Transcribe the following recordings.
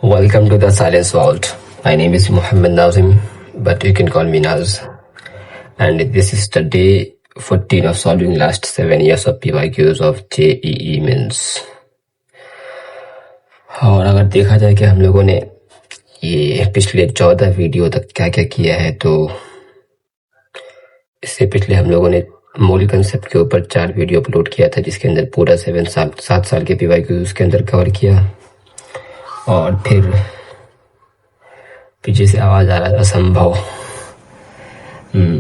Welcome to the Silence Vault. My name is Muhammad Nazim, but you can call me Naz. And this is the day 14 of solving last 7 years of PYQs of JEE Mains. और अगर देखा जाए कि हम लोगों ने ये पिछले 14 वीडियो तक क्या क्या किया है, तो इससे पिछले हम लोगों ने मूल कंसेप्ट के ऊपर 4 वीडियो अपलोड किया था, जिसके अंदर पूरा 7 साल के PYQ उसके अंदर कवर किया। और फिर पीछे से आवाज़ आ रहा था असंभव।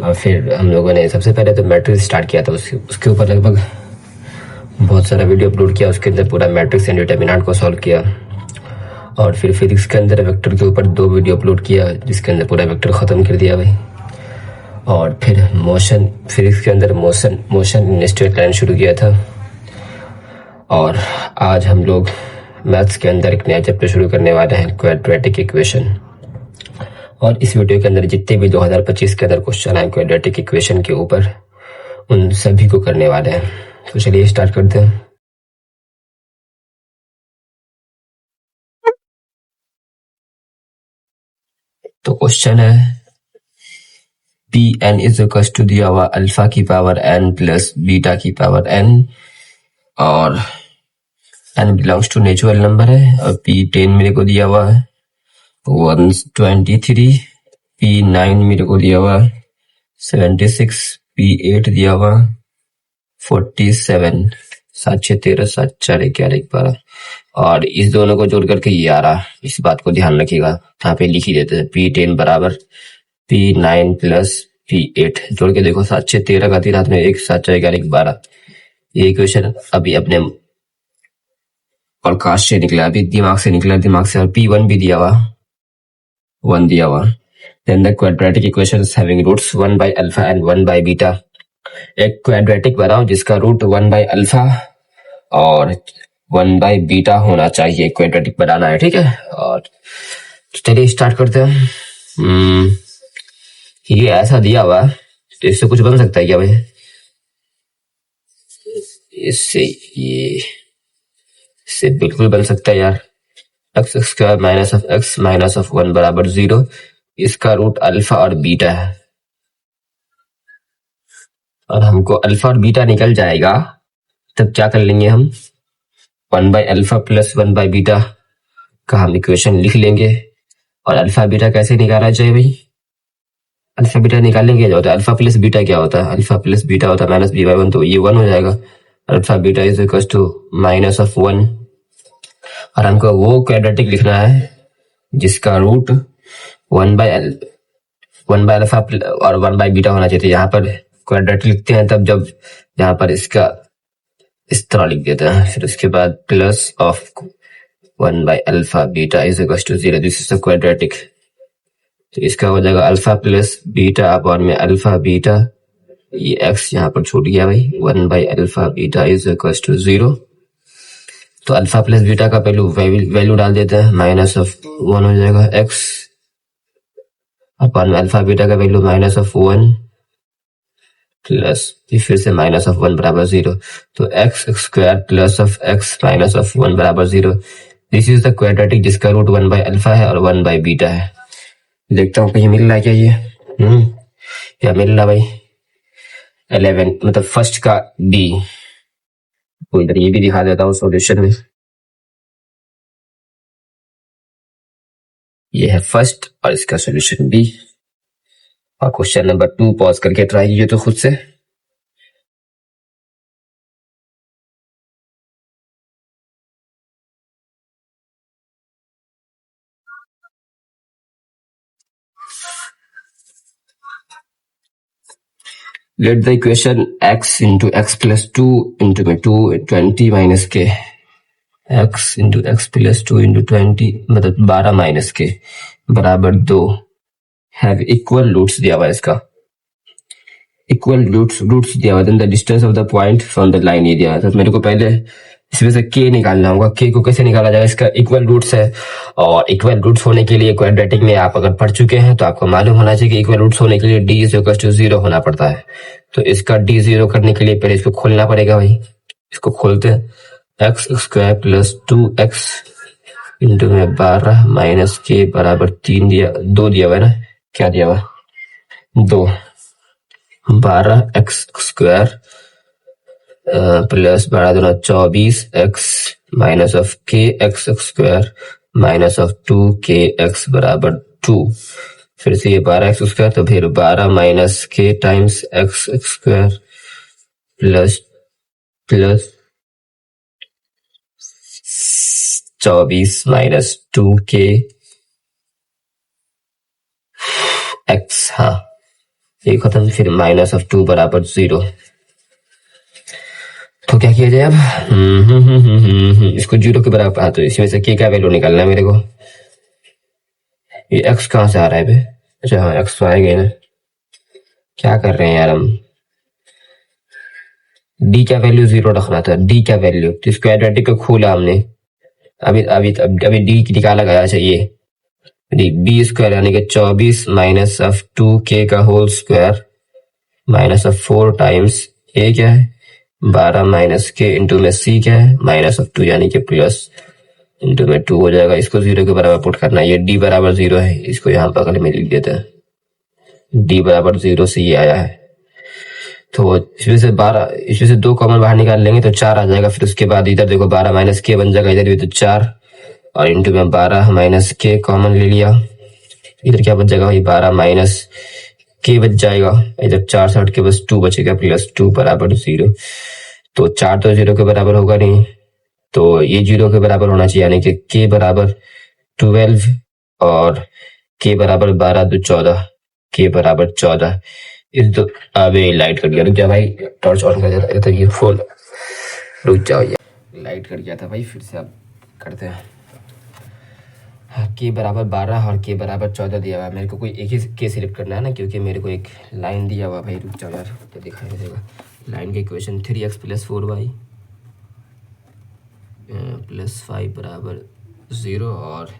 और फिर हम लोगों ने सबसे पहले तो मैट्रिक्स स्टार्ट किया था, उसके ऊपर लगभग बहुत सारा वीडियो अपलोड किया। उसके अंदर पूरा मैट्रिक्स एंड डिटर्मिनेंट को सॉल्व किया। और फिर फिजिक्स के अंदर वेक्टर के ऊपर 2 वीडियो अपलोड किया, जिसके अंदर पूरा वेक्टर ख़त्म कर दिया भाई। और फिर मोशन, फिजिक्स के अंदर मोशन इन स्ट्रेट लाइन शुरू किया था। और आज हम लोग मैथ्स के अंदर एक नया चैप्टर शुरू करने वाले हैं, क्वाड्रेटिक इक्वेशन। और इस वीडियो के अंदर जितने भी 2025 के अंदर क्वेश्चन आए क्वाड्रेटिक इक्वेशन के ऊपर, उन सभी को करने वाले हैं। तो चलिए स्टार्ट करते हैं। तो क्वेश्चन है Pn इज इक्वल टू दिया हुआ अल्फा की पावर n प्लस बीटा की पावर n, और n belongs to natural number है। और P10 मेरे को दिया हुआ है 123, P9 मेरे को दिया हुआ 76, P8 दिया हुआ 47, 7 6 13, 7 4 11 12। और इस दोनों को जोड़ करके 11। इस बात को ध्यान रखिएगा, यहाँ पे लिख ही देते हैं। P10 बराबर P9 प्लस P8 जोड़ के देखो, 7 6 13 का 3 हाथ में 1, 7 4 11 12। ये इक्वेशन अभी अपने और कास्ट से निकला, अभी दिमाग से निकला, दिमाग से। और P1 भी दिया हुआ 1 दिया हुआ। Then the quadratic equations having roots 1 by alpha and 1 by beta. एक क्वाड्रेटिक बनाओ जिसका रूट 1 बाय अल्फा और 1 बाय बीटा होना चाहिए। क्वाड्रेटिक बनाना है, ठीक है। और चलिए स्टार्ट करते हैं। ये ऐसा दिया हुआ, तो इससे कुछ बन सकता है क्या भाई? इससे बिल्कुल बन सकता है यार। X square minus of x minus of 1 बराबर 0। इसका रूट अल्फा और बीटा है, और हमको अल्फा और बीटा निकल जाएगा, तब क्या कर लेंगे हम? 1 by alpha plus 1 by beta का हम इक्वेशन लिख लेंगे। और अल्फा बीटा कैसे निकाला जाए भाई? अल्फा बीटा निकालेंगे क्या होता है? अल्फा प्लस बीटा क्या होता है? अल्फा प्लस बीटा होता है माइनस बी बाई 1, तो ये 1 हो जाएगा। Alpha beta is equal to minus of 1। और हमको वो क्वाड्रेटिक लिखना है जिसका रूट 1 बाय अल्फा और 1 बाय बीटा होना चाहिए। यहाँ पर क्वाड्रेटिक लिखते हैं तब जब यहाँ पर इसका इस तरह लिख देते हैं। फिर उसके बाद plus of 1 by alpha beta is equal to 0। This is the quadratic. तो इसका हो जाएगा अल्फा प्लस बीटा अपॉन में अल्फा बीटा। ये एक्स यहाँ पर छूट गया भाई। 1 by alpha beta is equal to 0। तो अल्फा प्लस बीटा का वैल्यू डाल देते हैं, माइनस ऑफ 1 हो जाएगा एक्स अपॉन में अल्फा बीटा का वैल्यू माइनस ऑफ 1 प्लस फिर से माइनस ऑफ 1 बराबर 0। तो x square plus of x minus of 1 बराबर 0। दिस इज द क्वाड्रेटिक जिसका रूट 1 बाय अल्फा है और 1 बाय बीटा है। देखता हूँ कहीं मिल रहा है क्या ये? क्या मिल रहा भाई? 11 मतलब फर्स्ट का डी। तो इधर ये भी दिखा देता हूँ सॉल्यूशन में। ये है फर्स्ट और इसका सॉल्यूशन बी। और क्वेश्चन नंबर 2 पॉज करके ट्राई कीजिए तो खुद से। Let the equation x into x plus 2 into 20 minus k, x into x plus 2 into 20 मतलब 12 माइनस के बराबर 2 हैव इक्वल रूट्स दिया हुआ है। इसका इक्वल रूट्स दिया हुआ है। Then the distance of the point from the line ये दिया है। तो मेरे को पहले इसमें से k निकालना होगा। k को कैसे निकाला जाएगा? इसका इक्वल रूट्स है, और इक्वल रूट्स होने के लिए क्वाड्रेटिक में आप अगर पढ़ चुके हैं तो आपको मालूम होना चाहिए कि इक्वल रूट्स होने के लिए d इज इक्वल टू 0 होना पड़ता है। तो इसका d 0 करने के लिए पहले इसको खोलना पड़ेगा भाई। इसको खोलते हैं। X square plus 2x into में 12 माइनस के बराबर 3 दिया, 2 दिया हुआ है ना, क्या दिया हुआ, 2, 12x² plus 12×24x minus of kx² minus of 2kx बराबर 2। फिर से ये 12x² तो फिर 12 minus k times x² plus plus 24 minus 2k x, हाँ ये खत्म, फिर माइनस ऑफ 2 बराबर 0। तो क्या किया जाए अब, इसको 0 के बराबर, हाँ तो इसमें से k का वैल्यू निकालना है मेरे को। ये x कहाँ से आ रहा है बे, अच्छा हाँ x तो आएगा ही ना, क्या कर रहे हैं यार हम, d का वैल्यू 0 रखना था, d का वैल्यू, तो इसको क्वाड्रेटिक को खोला हमने, अभी अभी अभी d निकाला गया, चाहिए बी स्क्वायर यानी कि 24 माइनस ऑफ 2k का whole square minus of 4 times A क्या है 12 माइनस के इंटू में सी क्या है माइनस ऑफ 2 यानी कि प्लस इंटू में 2 हो जाएगा। इसको 0 के बराबर पुट करना है, ये d बराबर 0 है, इसको यहाँ बगल में लिख देते हैं, d बराबर 0 से ये आया है। तो इसमें से 12, इसमें से 2 कॉमन बाहर निकाल लेंगे तो 4 आ जाएगा। फिर उसके बाद इधर देखो 12 माइनस के बन जाएगा, इधर भी तो 4 और इंटू में 12 माइनस के कॉमन ले लिया, इधर क्या बच जाएगा भाई 12 माइनस के बच जाएगा, इधर 4 से हट के बस 2 बचेगा प्लस 2 बराबर 0। तो 4 तो 0 के बराबर होगा नहीं, तो ये 0 के बराबर होना चाहिए, यानी कि के बराबर 12 और के बराबर 12 तो 14, के बराबर 14। इस दो, अबे लाइट कट गया, रुक जा भाई, टॉर्च ऑन कर देता तो ये फोन, रुक जाओ यार, लाइट कट गया था भाई, फिर से अब करते हैं। के बराबर 12 और के बराबर 14 दिया हुआ है, मेरे को कोई एक ही के सिलेक्ट करना है ना, क्योंकि मेरे को एक लाइन दिया हुआ भाई, रुक जाओ यार तो दिखाई देगा। लाइन के equation 3x plus 4y plus 5 बराबर 0 और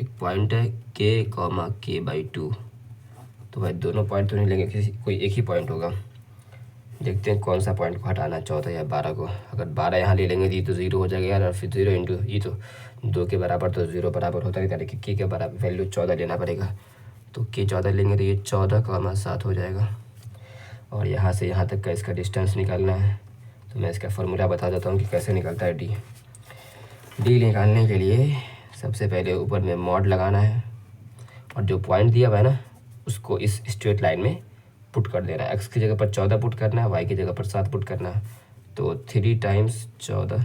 एक पॉइंट है के कॉमा के बाई 2। तो भाई दोनों पॉइंट तो नहीं लेंगे, किसी कोई एक ही पॉइंट होगा, देखते हैं कौन सा पॉइंट को हटाना, 14 या 12 को। अगर 12 यहाँ ले लेंगे तो 0 हो जाएगा यार, और फिर 0 इंटू ये तो 2 के बराबर, तो 0 बराबर होता है, यानी कि के बराबर वैल्यू 14 लेना पड़ेगा। तो के 14 लेंगे तो ये 14,7 हो जाएगा, और यहाँ से यहाँ तक का इसका डिस्टेंस निकालना है। तो मैं इसका फॉर्मूला बता देता हूँ कि कैसे निकलता है डी निकालने के लिए सबसे पहले ऊपर में मॉड लगाना है, और जो पॉइंट दिया हुआ है ना उसको इस स्ट्रेट लाइन में पुट कर देना है। एक्स की जगह पर 14 पुट करना है, वाई की जगह पर 7 पुट करना है। तो 3 times 14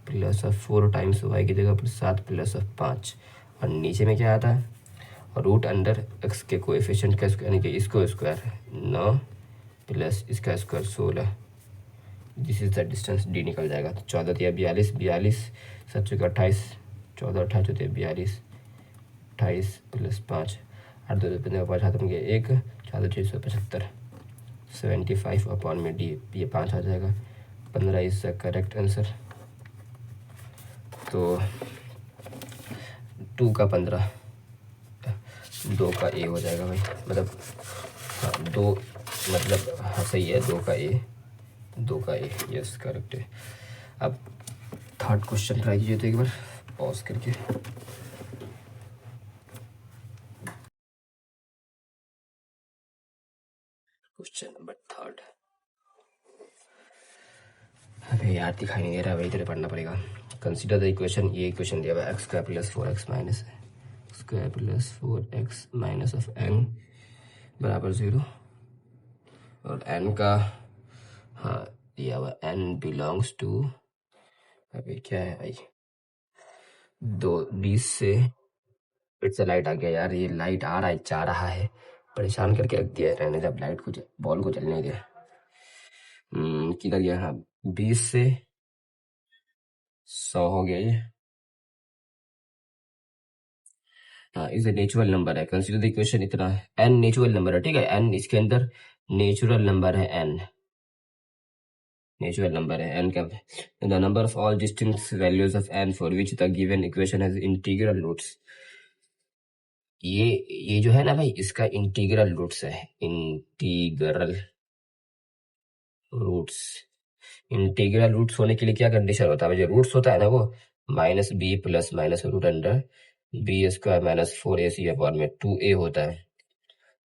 plus of 4 times y की जगह पर 7 प्लस ऑफ 5, और नीचे में क्या आता है, रूट अंडर एक्स के कोएफिशिएंट का स्क्वायर, यानी कि इसको स्क्वायर 9 प्लस इसका square 16, this is the distance, D निकल जाएगा। तो 14 दिया 42, 42 7 चौके 28, 14 28 होते 42, 28 प्लस 5 8 2 15 5 हाथ में 1 4 675, 75 अपॉन में डी, ये 5 आ जाएगा, 15 इज द करेक्ट आंसर। तो 2 का 15, 2 का ए हो जाएगा भाई, मतलब हाँ 2, मतलब हाँ सही है, 2 का ए, 2 का ए, यस करेक्ट है। अब थर्ड क्वेश्चन ट्राई कीजिए तो एक बार पॉज करके। Question number 3। अरे यार दिखाई नहीं दे रहा भाई, इधर पढ़ना पड़ेगा। कंसीडर द इक्वेशन, ये इक्वेशन दिया हुआ है x square plus 4x minus square plus 4x minus of n बराबर 0, और n का हाँ दिया हुआ n बिलोंग्स टू, अभी क्या है भाई 20 से, फिर से लाइट आ गया यार, ये लाइट आ रहा है जा रहा है, परेशान करके रख दिया है, रहने जब लाइट को बॉल को जलने दिया। किधर गया, हाँ 20 से 100 हो गया ये, हाँ इज नेचुरल नंबर है। कंसीडर द इक्वेशन, इतना है n नेचुरल नंबर है, ठीक है, n इसके अंदर नेचुरल नंबर है, n नेचुरल नंबर है, n का the number of all distinct values of n for which the given equation has integral roots. ये जो है ना भाई, इसका इंटीग्रल रूट्स है, इंटीग्रल रूट्स। इंटीग्रल रूट्स होने के लिए क्या कंडीशन होता है, जो रूट्स होता है ना वो minus b plus minus root under B square minus 4ac upon में 2a होता है।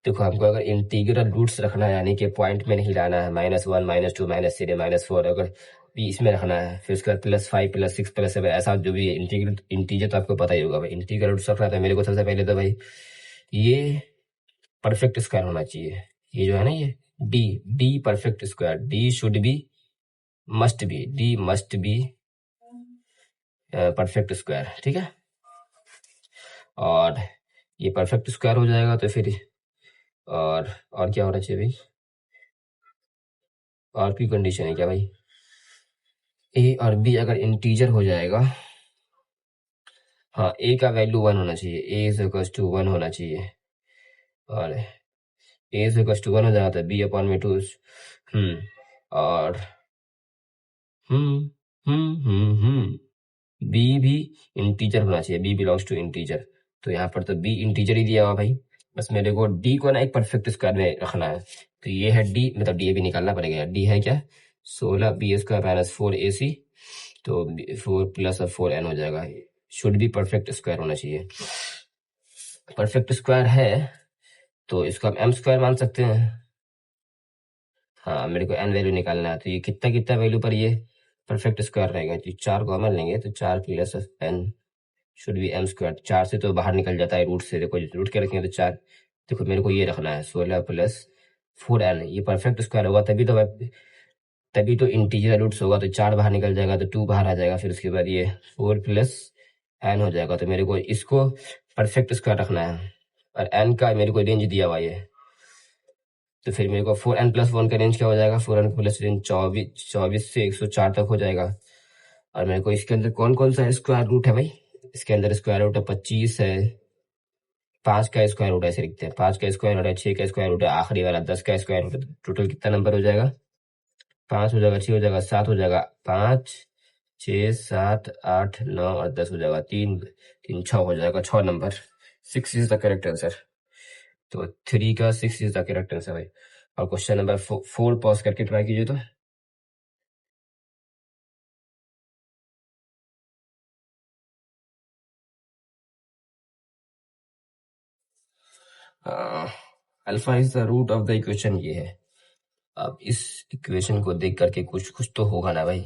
देखो हमको अगर इंटीग्रल रूट्स रखना है, यानी कि पॉइंट में नहीं लाना है, -1 -2 -3 -4, अगर भी इसमें रखना है, फिर उसके बाद +5 +6 +7 ऐसा जो भी इंटीग्रल इंटीजर तो आपको पता ही होगा भाई। इंटीग्रल रूट्स रखना था मेरे को सबसे पहले तो भाई ये परफेक्ट स्क्वायर होना चाहिए। ये जो है ना ये D D perfect square, D should be must be perfect square, ठीक है। और ये परफेक्ट स्क्वायर हो जाएगा तो फिर और क्या होना चाहिए भाई, और की कंडीशन है क्या भाई, ए और बी अगर इंटीजर हो जाएगा, हाँ ए का वैल्यू 1 होना चाहिए, ए इज इक्वल टू 1 होना चाहिए, और ए इज इक्वल टू 1 हो जाता है बी अपॉन में 2। और बी भी इंटीजर होना चाहिए, बी बिलोंग्स टू इंटीजर, तो यहाँ पर तो बी इंटीजर ही दिया हुआ भाई। बस मेरे को डी को ना एक परफेक्ट स्क्वायर में रखना है, तो ये है डी, मतलब डी भी निकालना पड़ेगा। डी है क्या, 16b² माइनस 4ac, तो 4 प्लस 4n हो जाएगा। शुड भी परफेक्ट स्क्वायर होना चाहिए। परफेक्ट स्क्वायर है तो इसको हम एम स्क्वायर मान सकते हैं। हाँ मेरे को एन वैल्यू निकालना है, तो ये कितना कितना वैल्यू पर ये परफेक्ट स्क्वायर रहेगा, तो 4 कॉमन लेंगे तो 4 plus n should be m square. 4 से तो बाहर निकल जाता है रूट से, देखो रूट के रखेंगे तो 4। देखो मेरे को ये रखना है 16 प्लस 4n, ये परफेक्ट स्क्वायर होगा तभी तो इंटीजर रूट्स होगा, तो 4 बाहर निकल जाएगा तो 2 बाहर आ जाएगा, फिर उसके बाद ये 4 प्लस एन हो जाएगा। तो मेरे को इसको परफेक्ट स्क्वायर रखना है, और एन का मेरे को रेंज दिया हुआ है, तो फिर मेरे को 4n प्लस 1 का रेंज क्या हो जाएगा, 4n प्लस रेंज 24 से 104 तक हो जाएगा। और मेरे को इसके अंदर कौन कौन सा स्क्वायर रूट है भाई, इसके अंदर स्क्वायर रूट है 25 है, 5 का स्क्वायर रूट ऐसे लिखते हैं, 5 का स्क्वायर रूट है, 6 का स्क्वायर रूट है, आखिरी वाला 10 का स्क्वायर रूट है। टोटल कितना नंबर हो जाएगा, 5 हो जाएगा, 6 हो जाएगा, 7 हो जाएगा, 5 6 7 8 9 और 10 हो जाएगा, 3 3 6 हो जाएगा, 6 number. 6 is the correct answer. तो 3 का 6 इज द करेक्ट आंसर भाई। और क्वेश्चन नंबर 4 पॉज करके ट्राई कीजिए। तो alpha is the root of the equation, ये है। अब इस इक्वेशन को देख करके कुछ कुछ तो होगा ना भाई,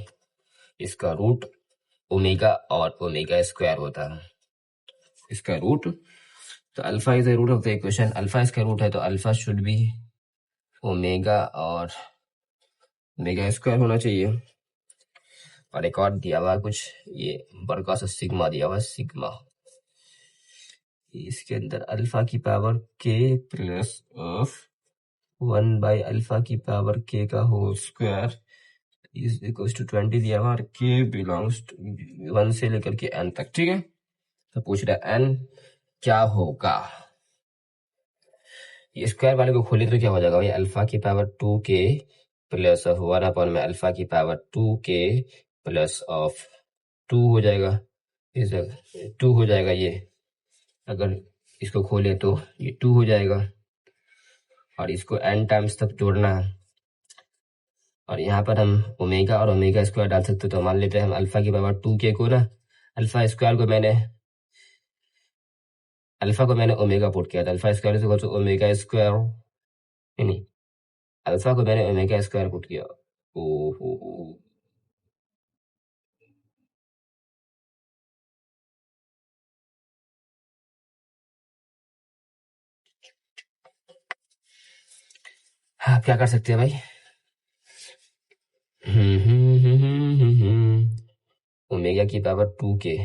इसका रूट ओमेगा और ओमेगा स्क्वायर होता है, इसका रूट। तो alpha is the root of the equation, alpha इसका रूट है, तो अल्फा शुड बी ओमेगा और ओमेगा स्क्वायर होना चाहिए। और एक और दिया हुआ कुछ, ये बड़का सा सिग्मा दिया हुआ, सिग्मा, इसके अंदर अल्फा की power k plus of 1 by alpha की पावर के का whole square is equal to 20 दिया हुआ, और के बिलोंग्स 1 से लेकर के एन तक, ठीक है। तो पूछ रहा है एन क्या होगा, ये स्क्वायर वाले को खोले तो क्या हो जाएगा भाई, अल्फा की power 2k plus of 1 upon में अल्फा की पावर 2k प्लस ऑफ 2 हो जाएगा, इस 2 हो जाएगा। ये अगर इसको खोले तो ये 2 हो जाएगा, और इसको n टाइम्स तक जोड़ना है, और यहाँ पर हम ओमेगा और ओमेगा स्क्वायर डाल सकते, तो मान लेते हैं हम अल्फा की पावर 2k को ना, अल्फा स्क्वायर को मैंने ओमेगा पुट किया था, alpha square is equal to omega square, नहीं अल्फा को मैंने ओमेगा स्क्वायर पुट किया। ओहो, हाँ क्या कर सकते हैं भाई, ओमेगा की power 2k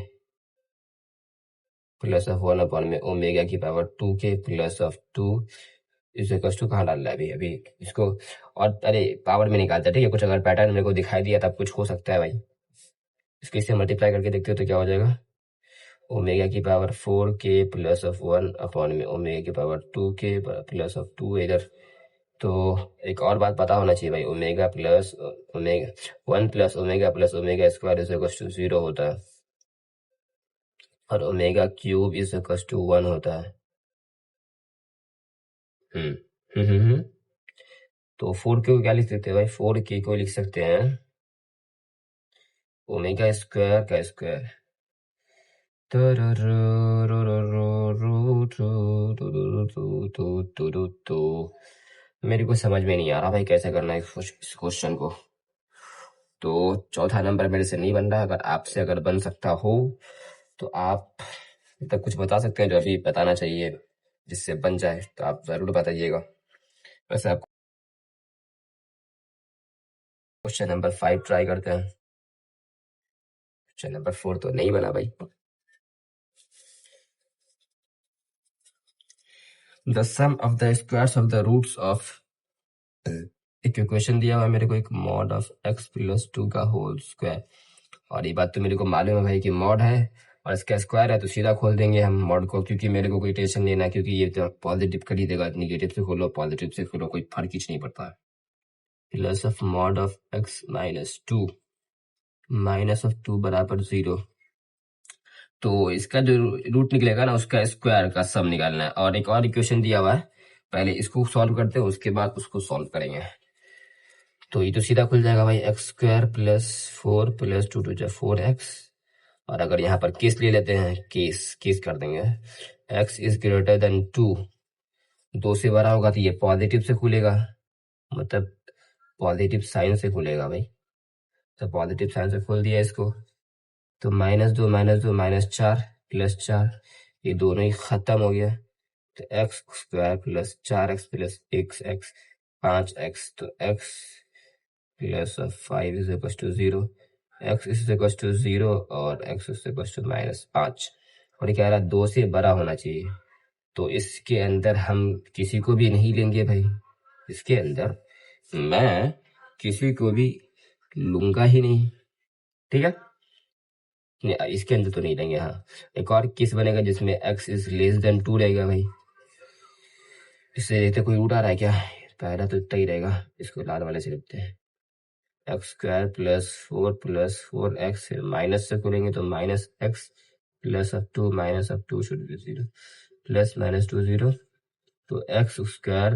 plus of 1 upon में ओमेगा की पावर 2k प्लस ऑफ 2 इस इक्वल टू कहाँ डाल रहा है अभी अभी इसको, और अरे पावर में निकालता है, ठीक है। कुछ अगर पैटर्न मेरे को दिखाई दिया तब कुछ हो सकता है भाई, इसके इससे मल्टीप्लाई करके देखते हो तो क्या हो जाएगा, ओमेगा की power 4k plus of 1 upon में ओमेगा की पावर 2k प्लस ऑफ 2 इधर। तो एक और बात पता होना चाहिए भाई, omega plus omega 1 plus omega square is equal to 0 होता है, और omega cube is equal to 1 होता है। हम्म हम्म हम्म हम्म। तो 4k को क्या लिख सकते हैं भाई, 4k को लिख सकते हैं ओमेगा स्क्वायर का स्क्वायर मेरे को समझ में नहीं आ रहा भाई कैसे करना है इस क्वेश्चन को। तो चौथा नंबर मेरे से नहीं बन रहा। अगर आपसे अगर बन सकता हो तो आप तक कुछ बता सकते हैं जो अभी बताना चाहिए जिससे बन जाए, तो आप जरूर बताइएगा। वैसे आप क्वेश्चन नंबर 5 ट्राई करते हैं। क्वेश्चन नंबर 4 तो नहीं बना भाई। The sum of the squares of the roots of, एक इक्वेशन दिया हुआ है मेरे को, एक मॉड ऑफ x प्लस 2 का होल स्क्वायर। और ये बात तो मेरे को मालूम है भाई कि मॉड है और इसका स्क्वायर है, तो सीधा खोल देंगे हम मॉड को, क्योंकि मेरे को कोई टेंशन नहीं है, क्योंकि ये तो पॉजिटिव कर ही देगा। निगेटिव से खोलो पॉजिटिव से खोलो कोई फर्क ही नहीं पड़ता। Plus of mod of x minus 2 minus of 2 बराबर 0। तो इसका जो रूट निकलेगा ना उसका स्क्वायर का सम निकालना है। और एक और इक्वेशन दिया हुआ है, पहले इसको सॉल्व करते हैं उसके बाद उसको सॉल्व करेंगे। तो ये तो सीधा खुल जाएगा भाई, x square plus 4 plus 2 two 4x। और अगर यहाँ पर केस ले लेते हैं, केस केस कर देंगे, x इज ग्रेटर देन 2, 2 से बड़ा होगा तो ये पॉजिटिव से खुलेगा, मतलब पॉजिटिव साइन से खुलेगा भाई। तो पॉजिटिव साइन से खोल दिया इसको, तो -2 -2 -4 +4, ये दोनों ही खत्म हो गया। तो x square plus 4x plus 1x 5x, तो x plus 5 is equal to 0, x is equal to 0 और x इज इक्वल टू -5। और ये कह रहा है 2 से बड़ा होना चाहिए, तो इसके अंदर हम किसी को भी नहीं लेंगे भाई। इसके अंदर मैं किसी को भी लूंगा ही नहीं, ठीक है। नहीं, इसके अंदर तो नहीं लेंगे। हाँ, एक और केस बनेगा जिसमें x इज लेस देन 2 रहेगा भाई। इससे देखते कोई रूट आ रहा है क्या, पहला तो इतना ही रहेगा। इसको लाल वाले से लिखते हैं, x square plus 4 plus 4x, minus से करेंगे तो -x plus of 2 minus of 2 should be 0, plus -2 0। तो x square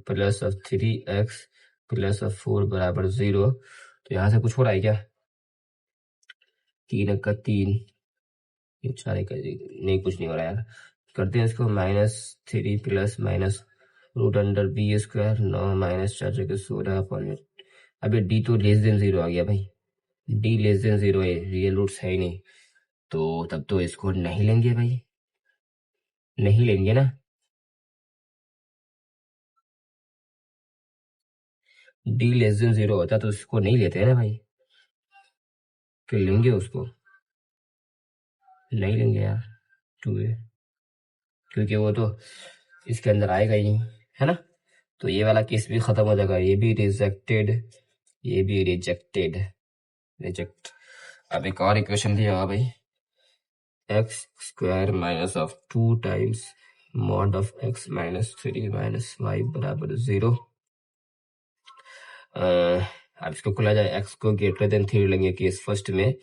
plus of 3x plus of 4 बराबर 0। तो यहाँ से कुछ हो रहा है क्या, 3 का 3, ये 4 का नहीं, कुछ नहीं हो रहा यार। करते हैं इसको, -3 plus minus root under B square 9 -4 16 upon. अभी डी तो लेस देन 0 आ गया भाई, डी लेस देन 0 है, रियल रूट्स है ही नहीं, तो तब तो इसको नहीं लेंगे भाई, नहीं लेंगे ना। डी लेस देन 0 होता तो इसको नहीं लेते हैं ना भाई, फिर लेंगे उसको, नहीं लेंगे यार 2a, क्योंकि वो तो इसके अंदर आएगा ही नहीं, है ना। तो ये वाला केस भी खत्म हो जाएगा, ये भी रिजेक्टेड, ये भी रिजेक्टेड, रिजेक्ट। अब एक और इक्वेशन दिया हुआ भाई, x square minus of 2 times mod of x minus 3 minus 5 बराबर 0। अब इसको खोला जाए, x को ग्रेटर देन 3 लेंगे केस फर्स्ट में,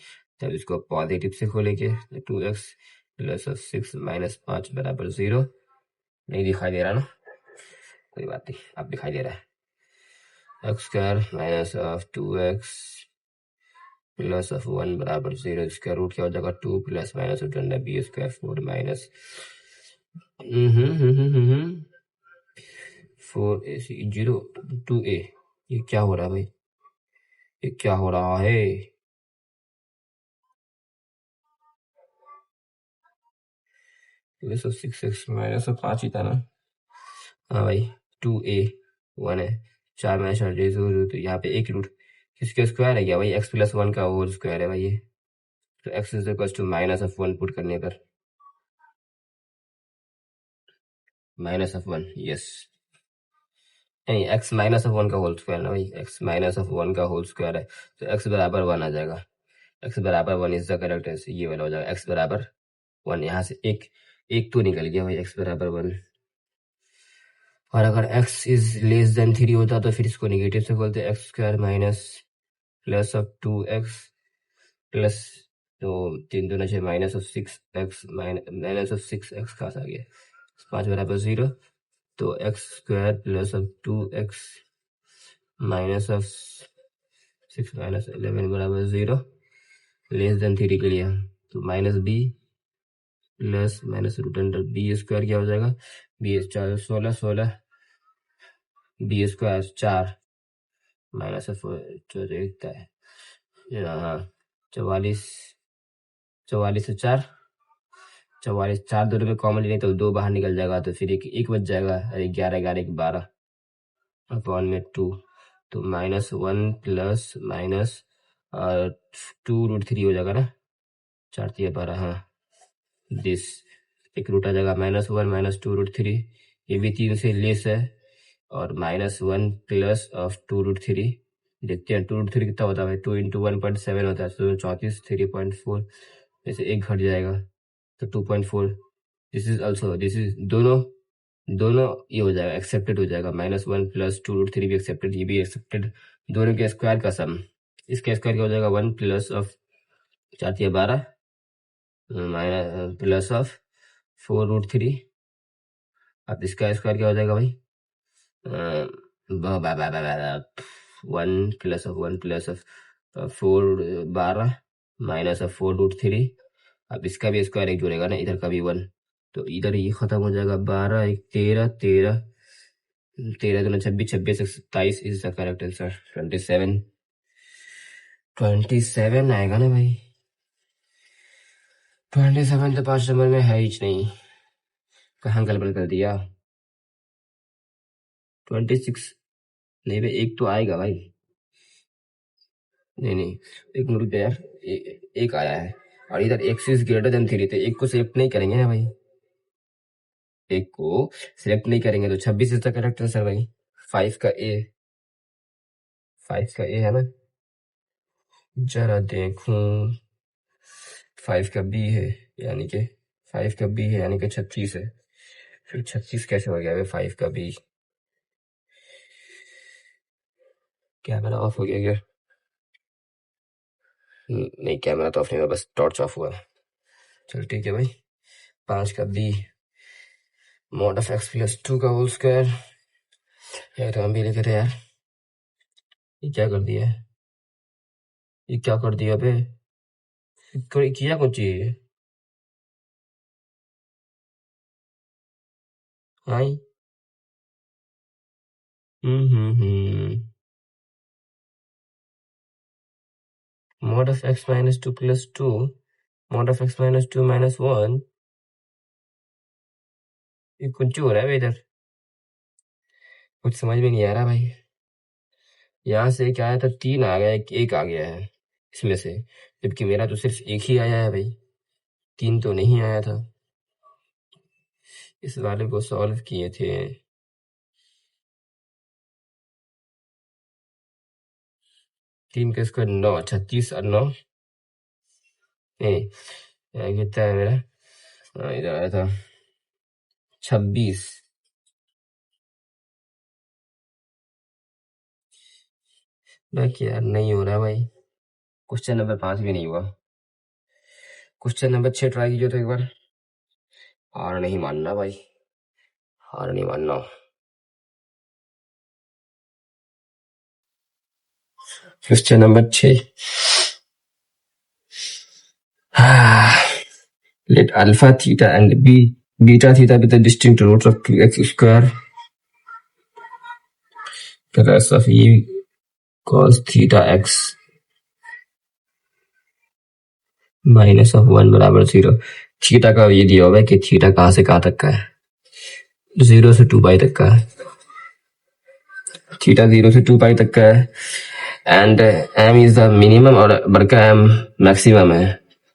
तब इसको पॉजिटिव से खोलेंगे, 2x प्लस 6 माइनस 5 बराबर 0। नहीं दिखाई दे रहा ना, कोई बात नहीं, अब दिखाई दे रहा है। X square minus of 2x plus of 1 बराबर 0, इसका रूट क्या हो जाएगा, 2 plus minus root under B square 4 minus 4ac 0 2a। ये क्या हो रहा है भाई, ये क्या हो रहा है। Plus of 6x minus of 5 ही था ना। हाँ भाई, 2a 1 है, 4 माइनस 4 0, तो यहाँ पे एक रूट किसके स्क्वायर है क्या भाई, x प्लस 1 का होल स्क्वायर है भाई ये। तो x is equal to minus of 1 put करने पर, माइनस ऑफ 1, यस, नहीं x माइनस ऑफ 1 का होल स्क्वायर ना भाई, x माइनस ऑफ 1 का होल स्क्वायर है, तो x बराबर 1 आ जाएगा। x बराबर 1 इज द करेक्ट आंसर, ये वाला हो जाएगा, x बराबर 1। यहाँ से एक एक तो निकल गया भाई, x बराबर 1। और अगर x इज लेस देन 3 होता तो फिर इसको निगेटिव से बोलते, x square minus plus of 2x plus, तो 3 दूना 6 minus of 6x minus of 6x का आ गया, 5 बराबर 0। तो x square plus of 2x minus of 6 minus 11 बराबर 0, लेस देन 3 के लिए तो -b plus minus root under B square क्या हो जाएगा, बी 4 16 बी स्क्वायर 4 माइनस जो देखता है हाँ 44 44 से 4 44 4 दोनों में कॉमन लेंगे तो 2 बाहर निकल जाएगा तो फिर एक बच जाएगा, अरे 11 11 1 12 अपॉन में 2 तो -1 प्लस माइनस 2√3 हो जाएगा ना, 4 3 12 हाँ दिस एक रूट आ जाएगा -1 -2√3 ये भी 3 से लेस है और -1 प्लस ऑफ 2√3 देखते हैं 2√3 कितना होता है भाई 2 इंटू 1.7 होता है तो 34 3.4 जैसे एक घट जाएगा तो 2.4 दिस इज दोनों दोनों ये हो जाएगा एक्सेप्टेड हो जाएगा -1 प्लस 2√3 भी एक्सेप्टेड ये भी एक्सेप्टेड दोनों के स्क्वायर का सम इसका स्क्वायर क्या हो जाएगा 1 plus of 4 3 12 minus plus of 4√3 अब इसका स्क्वायर क्या हो जाएगा भाई 1 प्लस ऑफ माइनस ऑफ 4√3 अब इसका भी स्क्वायर एक जुड़ेगा ना इधर का भी 1 तो इधर ये खत्म हो जाएगा 12 1 13 13 13 दूना 26 26 1 27 इज द करेक्ट आंसर 27 27 आएगा ना भाई 27 तो 5 नंबर में है ही नहीं, कहाँ गड़बड़ कर दिया 26 नहीं भाई एक तो आएगा भाई, नहीं एक मिनट रुक जा यार एक आया है और इधर x इज ग्रेटर देन 3 तो एक को सिलेक्ट नहीं करेंगे ना भाई, एक को सिलेक्ट नहीं करेंगे तो 26 इज द करेक्ट आंसर भाई 5 का ए है ना, जरा देखूं 5 का बी है यानी कि 5 का बी है यानी कि 36 है, फिर 36 कैसे हो गया भाई 5 का बी, कैमरा ऑफ हो गया क्या, नहीं कैमरा तो ऑफ नहीं हुआ बस टॉर्च ऑफ हुआ, चल ठीक है भाई 5 का B mod of x plus 2 का होल स्क्वायर यार हम भी लिखे थे यार, ये क्या कर दिया है, ये क्या कर दिया बे, किया कुछ चाहिए high mod of x minus 2 plus 2 mod of x minus 2 minus 1 ये कुछ हो रहा है भाई इधर, कुछ समझ में नहीं आ रहा भाई, यहाँ से क्या आया था 3 आ गया एक आ गया है इसमें से, जबकि मेरा तो सिर्फ एक ही आया है भाई 3 तो नहीं आया था, इस वाले को सॉल्व किए थे 3 का स्क्वायर 9 36 और 9 कितना है मेरा इधर आया था 26 बाकी यार नहीं हो रहा भाई, क्वेश्चन नंबर 5 भी नहीं हुआ, क्वेश्चन नंबर 6 ट्राई कीजिए तो एक बार, हार नहीं मानना भाई, हार नहीं मानना, question number 6 let alpha theta and beta theta be the distinct roots of 2x square plus of e cos theta x minus of 1 बराबर 0, थीटा का ये दिया हुआ है कि थीटा कहाँ से कहाँ तक का है, 0 से 2 पाई तक का है, थीटा 0 से 2 पाई तक का है and m is the minimum और बड़का m मैक्सिमम है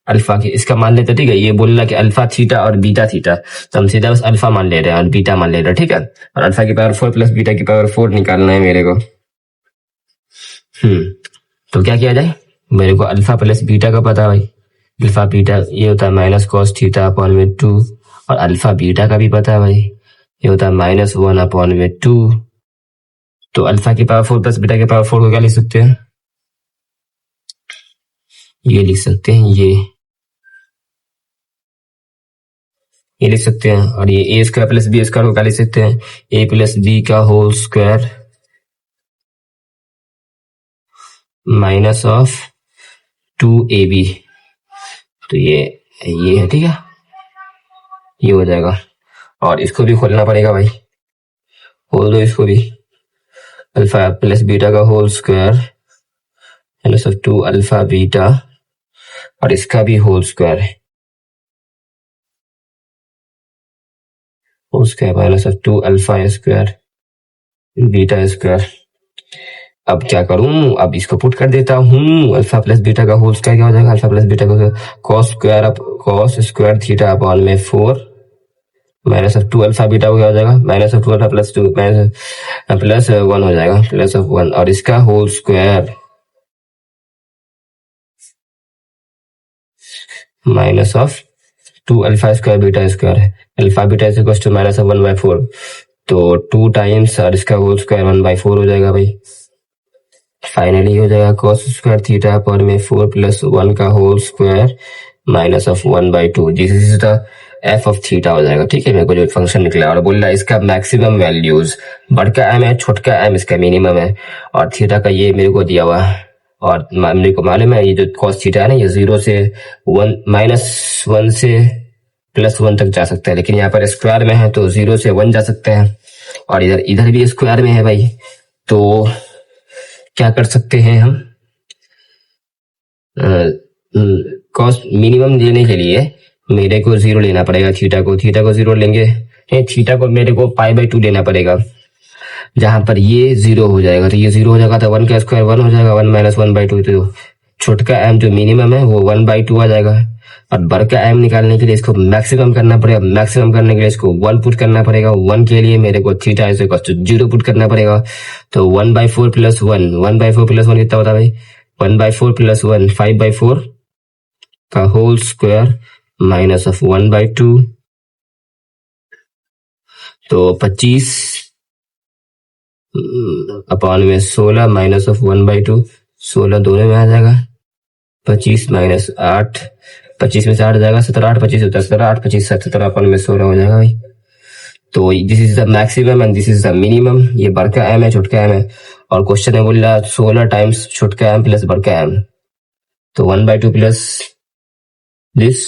अल्फा की, इसका मान लेते ठीक है, ये बोल रहा कि अल्फा थीटा और बीटा थीटा तो हम सीधा बस अल्फा मान ले रहे हैं और बीटा मान ले रहे हैं ठीक है, और अल्फा की पावर 4 प्लस बीटा की पावर 4 निकालना है मेरे को, तो क्या किया जाए, मेरे को अल्फा प्लस बीटा का पता है भाई, अल्फा बीटा ये होता है माइनस कॉस थीटा अपॉन में 2 और अल्फा बीटा का भी पता है भाई ये होता है -1 अपॉन में 2, तो अल्फा की पावर 4 प्लस बीटा की पावर 4 को क्या लिख सकते हैं, ये लिख सकते हैं ये लिख सकते हैं, और ये a square plus b square को क्या लिख सकते हैं, ए प्लस बी का whole square minus of 2ab, तो ये है ठीक है, ये हो जाएगा। और इसको भी खोलना पड़ेगा भाई, खोल दो इसको भी। अल्फा प्लस बीटा का whole square minus of 2 alpha beta, और इसका भी होल स्क्वायर है, whole square minus of 2 alpha square beta square. अब क्या करूं, अब इसको पुट कर देता हूं। अल्फा प्लस बीटा का होल स्क्वायर क्या हो जाएगा, अल्फा प्लस बीटा का cos square up cos square theta upon में 4 माइनस ऑफ 2 अल्फा बीटा क्या हो जाएगा, minus of 2 alpha plus 2 plus 1 हो जाएगा, प्लस ऑफ 1, और इसका whole square minus of 2 alpha square beta square है। Alpha beta is equal to minus of 1/4, तो 2 टाइम्स और इसका होल स्क्वायर 1/4 हो जाएगा भाई। फाइनली हो जाएगा cos स्क्वायर थीटा पर में 4 प्लस 1 का whole square minus of 1/2, this is the f of theta हो जाएगा। ठीक है, मेरे को जो फंक्शन निकला और बोल रहा है इसका मैक्सिमम वैल्यूज बड़का एम है, छोटका एम इसका मिनिमम है, और थीटा का ये मेरे को दिया हुआ है। और मेरे को मालूम है ये जो cos थीटा है ना, ये 0 से 1 -1 से +1 तक जा सकता है, लेकिन यहाँ पर स्क्वायर में है तो 0 से 1 जा सकते हैं, और इधर इधर भी स्क्वायर में है भाई। तो क्या कर सकते हैं हम, कॉस्ट मिनिमम लेने के लिए मेरे को 0 लेना पड़ेगा, थीटा को 0 लेंगे, थीटा को मेरे को π/2 लेना पड़ेगा, जहां पर ये 0 हो जाएगा तो ये 0 हो जाएगा, तो 1 का स्क्वायर 1 हो जाएगा, 1 - 1/2, तो छोटका एम जो मिनिमम है वो 1/2 आ जाएगा। और बड़का एम निकालने के लिए इसको मैक्सिमम करना पड़ेगा, मैक्सिमम करने के लिए इसको 1 पुट करना पड़ेगा, 1 के लिए मेरे को theta is equal to 0 put करना पड़ेगा, तो 1/4 + 1, 1/4 + 1 कितना होता है भाई, 1/4 + 1 5/4 का होल स्क्वायर माइनस ऑफ 1/2, तो 25 अपॉन में 16 माइनस ऑफ 1/2, 16 दोनों में आ जाएगा, 25 - 8, 25 में से 8 जाएगा, 17 8 25 होता है, 17 8 25 17 अपॉन में 16 हो जाएगा भाई। तो this is the maximum and this is the minimum, ये बड़का एम है छोटका एम है, और क्वेश्चन है बोल रहा 16 टाइम्स छोटका एम प्लस बड़का एम, तो 1/2 प्लस दिस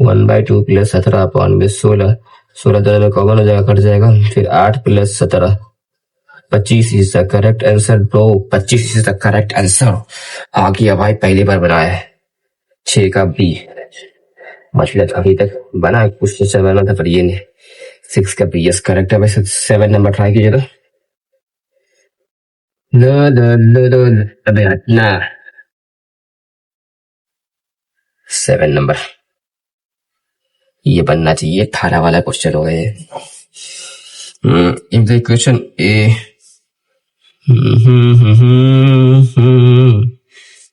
1/2 प्लस 17 अपॉन में 16, 16 दोनों में कॉमन हो जाएगा, कट जाएगा, फिर 8 + 17 25 is the correct answer bro, 25 is the correct answer. आ गया भाई, पहली बार बनाया है 6 का बी, मतलब अभी तक बना कुछ तो बना था, पर ये नहीं 6 का बी यस करेक्ट है भाई। 7 नंबर ट्राई कीजिए तो अबे हटना, 7 नंबर ये बनना चाहिए, 18 वाला क्वेश्चन हो गए। इफ द इक्वेशन ए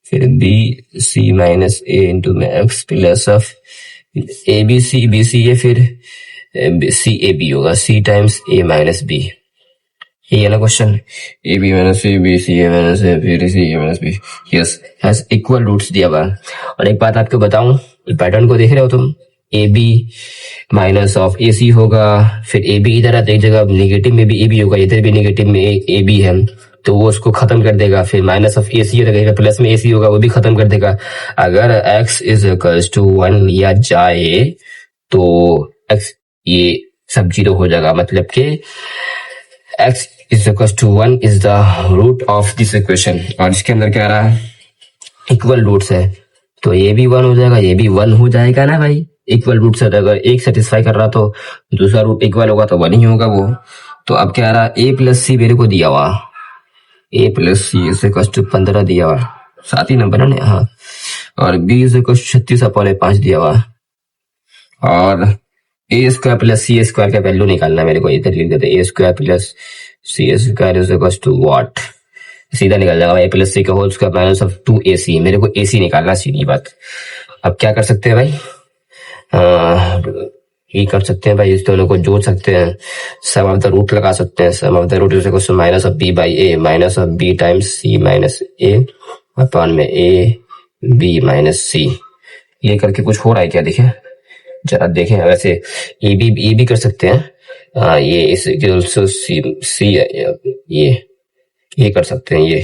फिर B C minus A into में X plus of A B C है, फिर सी ए बी होगा, C times A minus B, ये है ना question, A B minus C B C A minus A फिर C A minus B, yes has equal roots दिया हुआ। और एक बात आपको बताऊं, पैटर्न को देख रहे हो तुम, ए बी माइनस ऑफ ए सी होगा, फिर ए बी इधर आते एक जगह नेगेटिव में भी ए बी होगा, इधर भी नेगेटिव में ए बी है, तो वो उसको खत्म कर देगा, फिर माइनस ऑफ ए सी रहेगा, प्लस में ए सी होगा, वो भी खत्म कर देगा। अगर x इज इक्वल्स टू 1 लिया जाए तो x ये सब 0 हो जाएगा, मतलब कि x is equals to 1 is the root of this equation, और इसके अंदर क्या आ रहा है, इक्वल रूट्स है, तो ये भी 1 हो जाएगा, ये भी 1 हो जाएगा ना भाई, इक्वल रूट से अगर एक सेटिस्फाई कर रहा तो दूसरा रूट इक्वल होगा तो 1 ही होगा वो। तो अब क्या आ रहा, a प्लस सी मेरे को दिया हुआ, a plus c is equals to 15 दिया हुआ, 7 ही नंबर है ना, हाँ, और b इज इक्वल्स 36 अपॉन 5 दिया हुआ, और a square plus c square का वैल्यू निकालना मेरे को, इधर लिख देते, a square plus c square is equals to what, सीधा निकल जाएगा a प्लस सी का whole square minus of 2ac, मेरे को ac निकालना, सीधी बात। अब क्या कर सकते हैं भाई, ये कर सकते हैं भाई, इस दोनों को जोड़ सकते हैं, सम ऑफ द रूट लगा सकते हैं, sum of the root is equal to minus of b by a minus of b times c minus a upon में a b माइनस c। ये करके कुछ हो रहा है क्या, देखें जरा देखें, वैसे ए भी कर सकते हैं, ये इस सी ये कर सकते हैं, ये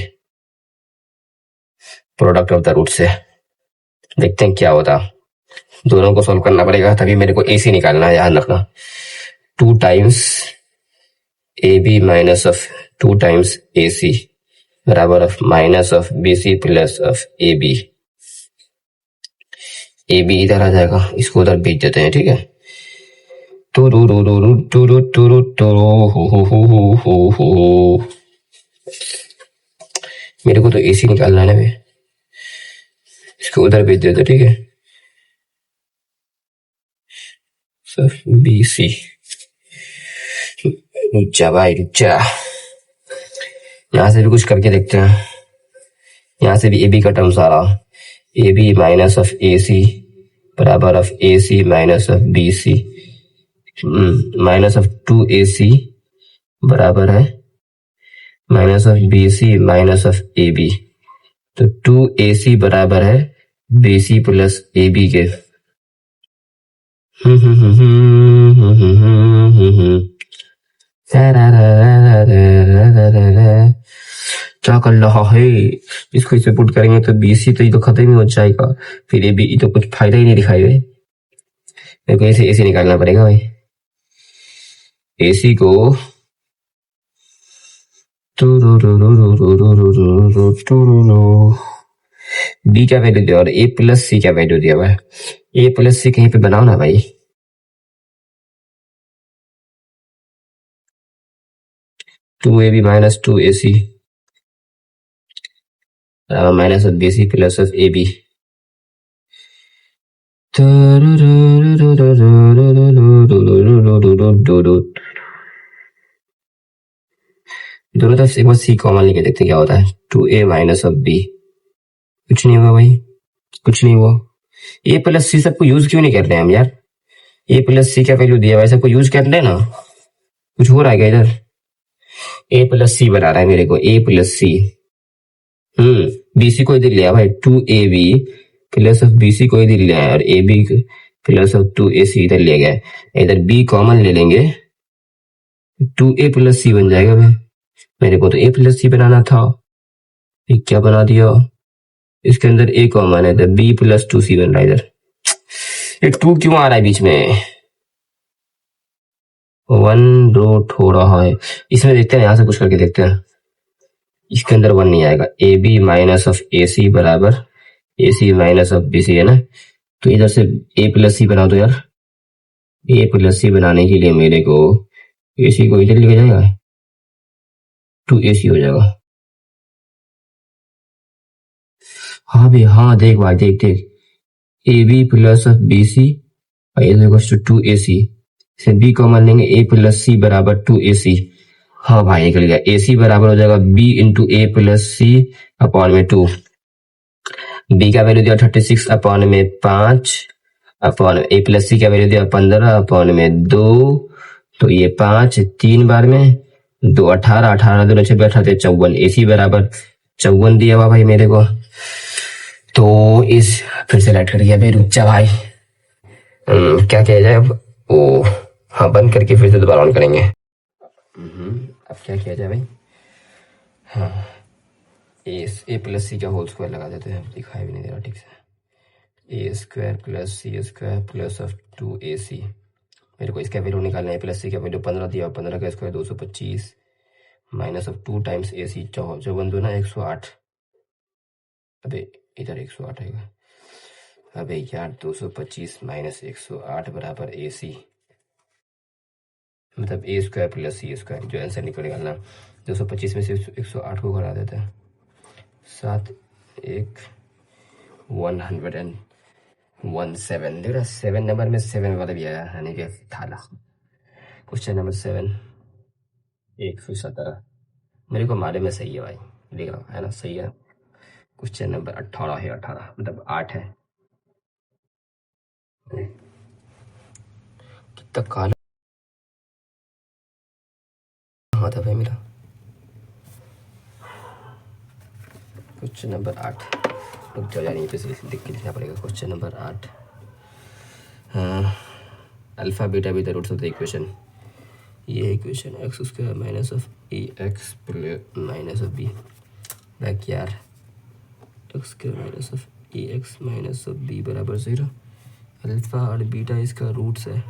प्रोडक्ट ऑफ द रूट से देखते हैं क्या होता। दोनों को सॉल्व करना पड़ेगा, तभी मेरे को AC निकालना है, याद रखना। 2 times AB minus of 2 times AC बराबर of minus of BC plus of AB। AB इधर आ जाएगा, इसको उधर भेज देते हैं, ठीक है। मेरे को तो AC निकालना है ना, इसको उधर भेज देते, ठीक है। BC रुचा भाई रुचा, यहाँ से भी कुछ करके देखते हैं। यहाँ से भी AB का टर्म्स आ रहा, AB माइनस ऑफ AC बराबर of AC minus of BC minus of 2AC बराबर है minus of BC minus of AB। तो 2AC बराबर है BC प्लस AB के। क्या कर रहा है, इसको इसे पुट करेंगे तो BC तो ये तो खत्म ही हो जाएगा, फिर AB तो कुछ फायदा ही नहीं दिखाई दे। मेरे को इसे AC निकालना पड़ेगा भाई। AC को B क्या वैल्यू दिया और A प्लस C क्या वैल्यू दिया हुआ है। A प्लस C कहीं पे बनाओ ना भाई। 2AB minus 2AC minus of BC plus of AB। दोनों तरफ से एक बार C कॉमन लेके देखते क्या होता है। 2A माइनस ऑफ B, कुछ नहीं हुआ भाई, कुछ नहीं हुआ। A प्लस C सबको यूज क्यों नहीं कर रहे हैं हम यार। A प्लस C क्या वैल्यू दिया भाई, सबको यूज कर लेना। कुछ हो रहा है क्या इधर। A प्लस C बना रहा है मेरे को, A प्लस C। BC को इधर लिया भाई, 2AB प्लस ऑफ BC को इधर लिया है और AB प्लस ऑफ 2AC इधर लिया गया है। इधर B कॉमन ले लेंगे, 2A प्लस C बन जाएगा भाई। मेरे को तो A प्लस C बनाना था, ये क्या बना दिया। इसके अंदर A कॉमन है तो B प्लस 2C बन रहा है। इधर एक 2 क्यों आ रहा है बीच में, 1 रूट हो रहा है। इसमें देखते हैं, यहाँ से कुछ करके देखते हैं। इसके अंदर 1 नहीं आएगा। AB माइनस ऑफ AC बराबर AC माइनस ऑफ BC है ना, तो इधर से A प्लस C बना दो यार। A प्लस C बनाने के लिए मेरे को AC को इधर लेके जाएगा, 2AC हो जाएगा। हाँ भाई हाँ, देख भाई देख देख, AB plus of BC is to 2AC से B कॉमन लेंगे, A प्लस C बराबर 2AC। हाँ भाई निकल गया, AC बराबर हो जाएगा B into A plus C upon में 2। B का वैल्यू दिया 36 अपॉन में 5 अपॉन A प्लस C का वैल्यू दिया 15 अपॉन में 2। तो ये 5 3 बार में 2 18 18 2 9 18 54। AC बराबर 54 दिया हुआ भाई मेरे को। तो इस फिर से राइट कर दिया भाई, रुक जा भाई। क्या किया जाए अब। ओ हाँ, बंद करके फिर से दोबारा ऑन करेंगे। अब क्या किया जाए भाई। हाँ, A प्लस C का होल स्क्वायर लगा देते हैं, दिखाई भी नहीं दे रहा ठीक से। A square plus C square plus of 2AC। मेरे को इसका वैल्यू निकालना है। प्लस C का वैल्यू 15 दिया, 15 का square 225 minus of 2 times AC 54 2 ना 108। अबे इधर 108 आएगा। अबे यार 225 माइनस 108 बराबर AC, मतलब A square plus C square. जो आंसर निकलेगा ना, 225 में से 108 को घटा देता है, 7 1 117। देख रहा 7 नंबर में 7 वाला भी आया, यानी कि थाला। क्वेश्चन नंबर 7 117 मेरे को मारे में सही है भाई, देख रहा है ना, सही है। क्वेश्चन नंबर 18 है, 18 मतलब 8 है। कितना काला था भाई मेरा। क्वेश्चन नंबर 8, रुक जाओ यार, यहीं पे लिख के लिखना पड़ेगा। Question number 8, alpha beta with the roots of the equation. ये equation x square minus of a x plus minus of b back यार, x square minus of a x minus of b बराबर 0। Alpha और beta इसका roots है।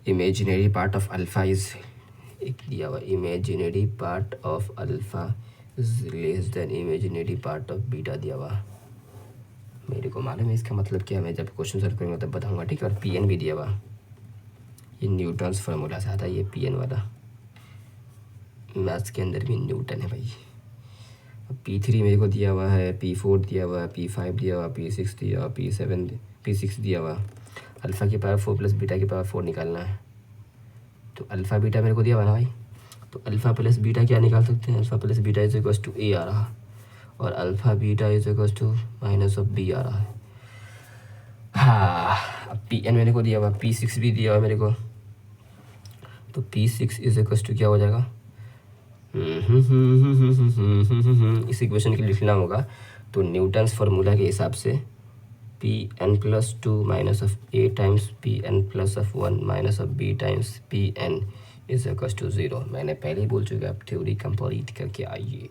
Imaginary part of alpha is एक दिया हुआ, imaginary part of alpha is less than imaginary part of beta दिया हुआ। मेरे को मालूम है इसका मतलब क्या है, मैं जब क्वेश्चन सॉल्व करूँगा तब बताऊँगा, ठीक है। और पी एन भी दिया हुआ, ये न्यूटन्स फार्मूला से आता है, ये पी एन वाला मैथ्स के अंदर भी न्यूटन है भाई। P3 मेरे को दिया हुआ है, P4 दिया हुआ है, P5 दिया हुआ, P6 दिया हुआ, P6 दिया हुआ। अल्फ़ा की पावर 4 प्लस बीटा की पावर 4 निकालना है। तो अल्फ़ा बीटा मेरे को दिया हुआ ना भाई, तो अल्फ़ा प्लस बीटा क्या निकाल सकते हैं, alpha plus beta is equals to a आ रहा, और alpha beta is equals to minus of b आ रहा है। हाँ, अब पी एन मेरे को दिया हुआ, P6 भी दिया हुआ मेरे को, तो P6 इज इक्वल्स टू क्या हो जाएगा, इस इक्वेशन के लिखना होगा। तो न्यूटन्स फार्मूला के हिसाब से p n plus 2 minus of a times p n plus of 1 minus of b times p n is equal to 0। मैंने पहले ही बोल चुका, आप थ्योरी कंप्लीट करके आइए,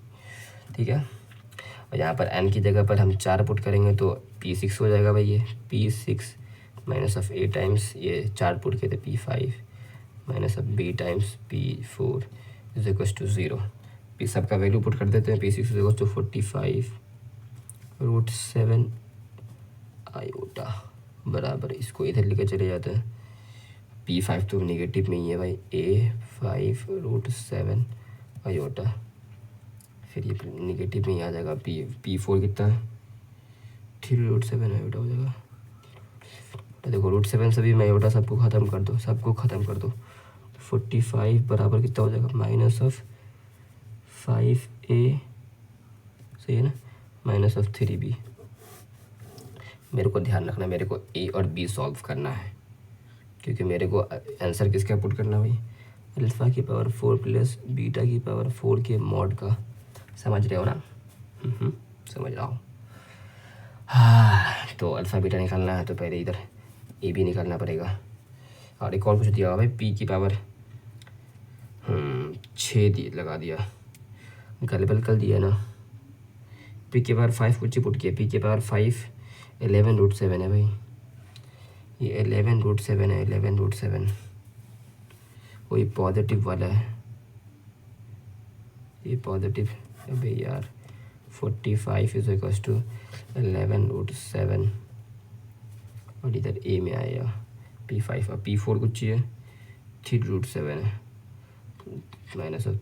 ठीक है। और यहाँ पर एन की जगह पर हम 4 पुट करेंगे तो P6 हो जाएगा भाई, ये P6 minus of a times ये 4 पुट के थे P5 minus of b times P4 is equal to 0। P सबका वैल्यू पुट कर देते हैं, P6 is equal to 45√7 iota बराबर, इसको इधर लेकर चले जाते हैं। P5 तो नेगेटिव में ही है भाई, A5√7 आयोटा, फिर ये नेगेटिव में ही आ जाएगा। P4 कितना है, 3√7 आयोटा हो जाएगा। तो देखो √7 सभी में आयोटा, सबको ख़त्म कर दो, सबको ख़त्म कर दो। 45 बराबर कितना हो जाएगा, माइनस ऑफ 5a, सही है ना, माइनस ऑफ 3b। मेरे को ध्यान रखना, मेरे को ए और बी सॉल्व करना है, क्योंकि मेरे को आंसर किसका पुट करना भाई, अल्फ़ा की पावर 4 प्लस बीटा की पावर 4 के मॉड का। समझ रहे हो ना, समझ रहा हूँ। हाँ, तो अल्फ़ा बीटा निकालना है तो पहले इधर ए बी निकालना पड़ेगा। और एक और कुछ दिया हुआ भाई, पी की पावर 6 लगा दिया, गलबल कर दिया ना। पी के पावर 5 कुछ ही पुट किया, पी के पावर 5 11√7 है भाई, ये 11√7 है, 11√7 वही पॉजिटिव वाला है, ये पॉजिटिव है भाई यार। 45 इज इक्वल टू 11√7 और इधर ए में आएगा P5 और P4 कुछ ही है 3√7 है, माइनस ऑफ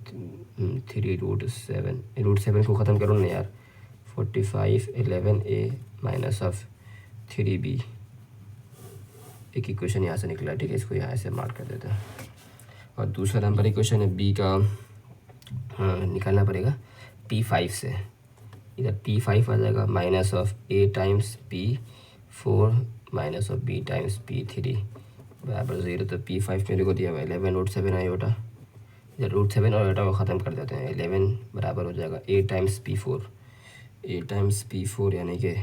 3√7, √7 को ख़त्म करो ना यार। 45 11a माइनस ऑफ 3b, एक इक्वेशन यहाँ से निकला, ठीक है, इसको यहाँ से मार्क कर देते हैं। और दूसरा नंबर इक्वेशन है बी का, निकालना पड़ेगा P5 से, इधर P5 आ जाएगा minus of a times P4 minus of b times P3 बराबर 0। तो P5 मेरे को दिया हुआ 11√7 आयोटा, इधर √7 और आयोटा को ख़त्म कर देते हैं। 11 बराबर हो जाएगा a टाइम्स P4 यानी कि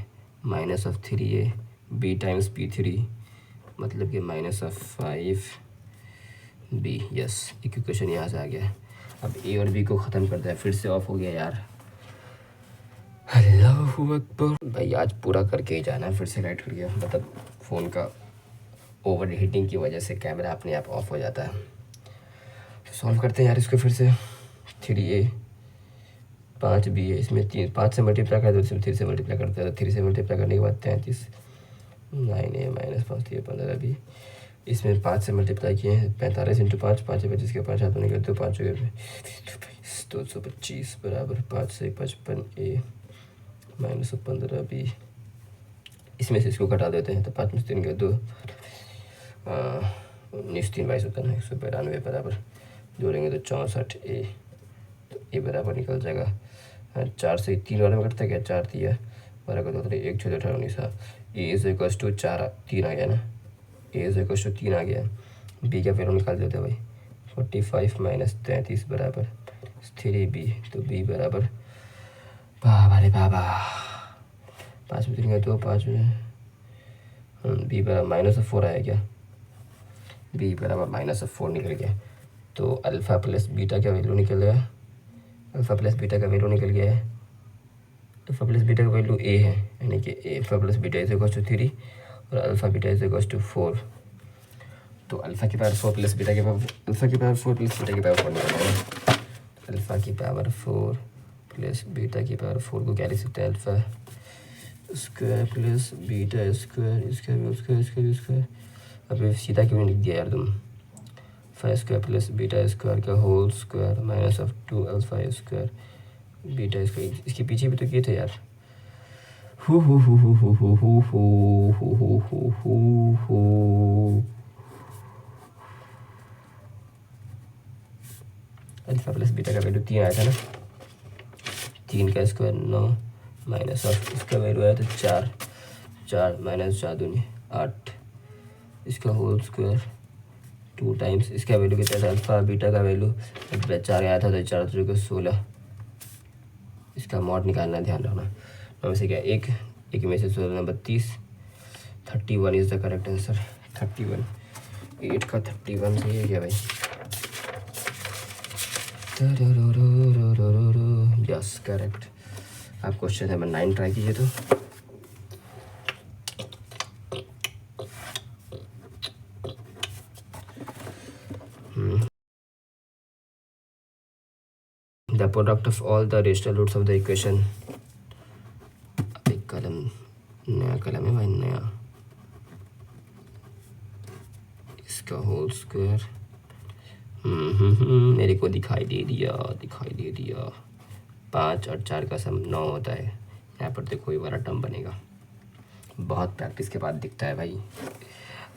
minus of 3a b times P3 मतलब कि माइनस ऑफ 5b। यस, एक इक्वेशन यहाँ से आ गया। अब ए और बी को ख़त्म करते हैं, फिर से ऑफ हो गया यार, अल्लाहु अकबर भाई, आज पूरा करके ही जाना है। फिर से लाइट कर गया, मतलब फ़ोन का ओवर हीटिंग की वजह से कैमरा अपने आप ऑफ हो जाता है। तो सॉल्व करते हैं यार इसको फिर से। 3a 5b है, इसमें 5 से मल्टीप्लाई कर दो, इसमें 3 से मल्टीप्लाई करते हैं, 3 से मल्टीप्लाई करने के बाद 33, 9a माइनस 5 15b, इसमें 5 से मल्टीप्लाई किए हैं, 45 × 5 5 25 के 5 हाथ होने के 2 5 225 बराबर 5 से 55a माइनस 15b। इसमें से इसको घटा देते हैं तो 5 में 3 के 2 19 3 22 होता है ना, 192 बराबर जोड़ेंगे तो 64a, तो ए बराबर निकल जाएगा 4 से 3 वाले में कटता है क्या, 4 दिया 12 का 2 1 6 18 19, ए इज इक्वल टू 4 3 आ गया ना, ए इज इक्वल टू 3 आ गया। बी का वैल्यू निकाल देते हैं भाई, 45 माइनस 33 बराबर 3b, तो बी बराबर बाबा रे बाबा 5 में 3 का 2 5 में बी बराबर माइनस ऑफ 4 आया क्या, बी बराबर माइनस ऑफ 4 निकल गया। तो अल्फ़ा प्लस बीटा का वैल्यू निकल गया, अल्फ़ा प्लस बीटा का वैल्यू निकल गया है, अल्फ़ा प्लस बीटा का वैल्यू ए है, यानी कि alpha plus beta is equal to 3 और alpha beta is equal to 4। तो अल्फ़ा की पावर 4 प्लस बीटा की पावर अल्फ़ा की पावर 4 प्लस बीटा की पावर 4 निकालना है। अल्फ़ा की पावर 4 प्लस बीटा की पावर 4 को क्या लिख सकते हैं? Alpha square plus beta square, इसका भी स्क्वायर, इसका भी स्क्वायर। अभी सीधा क्यों नहीं लिख दिया यार तुम? 5 स्क्वायर प्लस बीटा स्क्वायर का whole square minus of 2 alpha square beta square. इसके पीछे भी तो किए थे यार। हु हु हु हु हु हु हु हु हु हु हु हु हु। अल्फ़ा प्लस बीटा का वैल्यू 3 आया था ना, 3 का स्क्वायर 9 माइनस ऑफ इसका वैल्यू आया था 4, 4 माइनस 4 दूनी 8, इसका होल स्क्वायर 2 टाइम्स इसका वैल्यू कितना था? अल्फ़ा बीटा का वैल्यू 4 आया था तो 4 को 16। इसका मॉड निकालना है, ध्यान रखना। नौ से क्या एक में से 16 number 30, 31 is the correct answer. 31 8 का 31 सही है क्या भाई? Yes correct. आप क्वेश्चन नंबर 9 ट्राई कीजिए तो। The product of all the rational roots of the equation। एक कलम, नया कलम है भाई, नया। इसका होल स्क्वायर मेरे को दिखाई दे दिया, दिखाई दे दिया। 5 और 4 का सम 9 होता है। यहाँ पर देखो ये वाला टर्म बनेगा, बहुत प्रैक्टिस के बाद दिखता है भाई।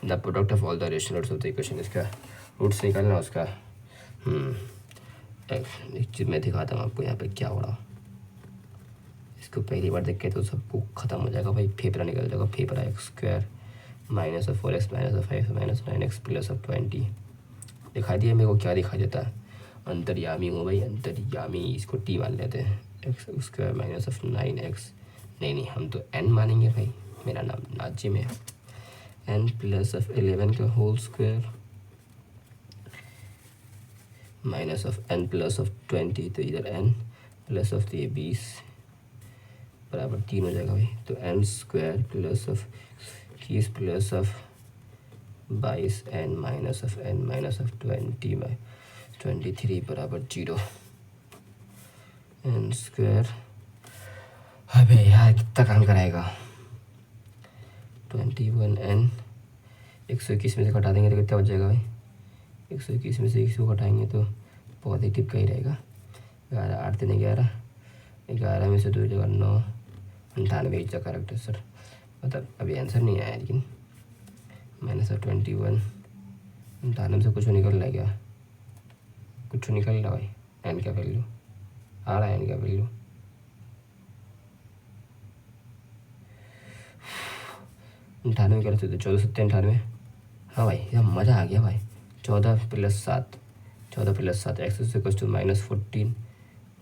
The product of all the rational roots of the equation, इसका रूट्स निकालना उसका। एक चीज़ मैं दिखाता हूँ आपको यहाँ पे क्या हो रहा। इसको पहली बार देख के तो सबको ख़त्म हो जाएगा भाई, फेफड़ा निकल जाएगा। फेफड़ा x square minus of 4x minus of 5 minus 9x plus of 20 दिखाई दिया मेरे को। क्या दिखाई देता है? अंतर्यामी हूँ भाई, अंतर्यामी। इसको टी मान लेते हैं। X square minus of 9x, नहीं हम तो n मानेंगे भाई, मेरा नाम नाजिम है। n प्लस ऑफ 11 का whole square minus of n plus of 20, तो इधर n प्लस ऑफ ये 20 बराबर 3 हो जाएगा भाई। तो n square plus of 21 plus of 22 n minus of n minus of 23 बराबर 0। n स्क्वायर, अबे यार कितना काम कराएगा? 21n 121 में से घटा देंगे तो कितना बच जाएगा भाई? 121 में से 1 को घटाएंगे तो पॉजिटिव का ही रहेगा। 11 8 3 11, 11 में से 2 जगह 9, 98 इज द करेक्ट आंसर। मतलब अभी आंसर नहीं आया, लेकिन माइनस ऑफ 21, 98 से कुछ निकल रहा है क्या? कुछ निकल रहा भाई। एन का वैल्यू आ रहा है, एन का वैल्यू 98 कर सकते 14 7 98। हाँ भाई यह मज़ा आ गया भाई। 14 plus 7, 14 plus 7 x is equal to -14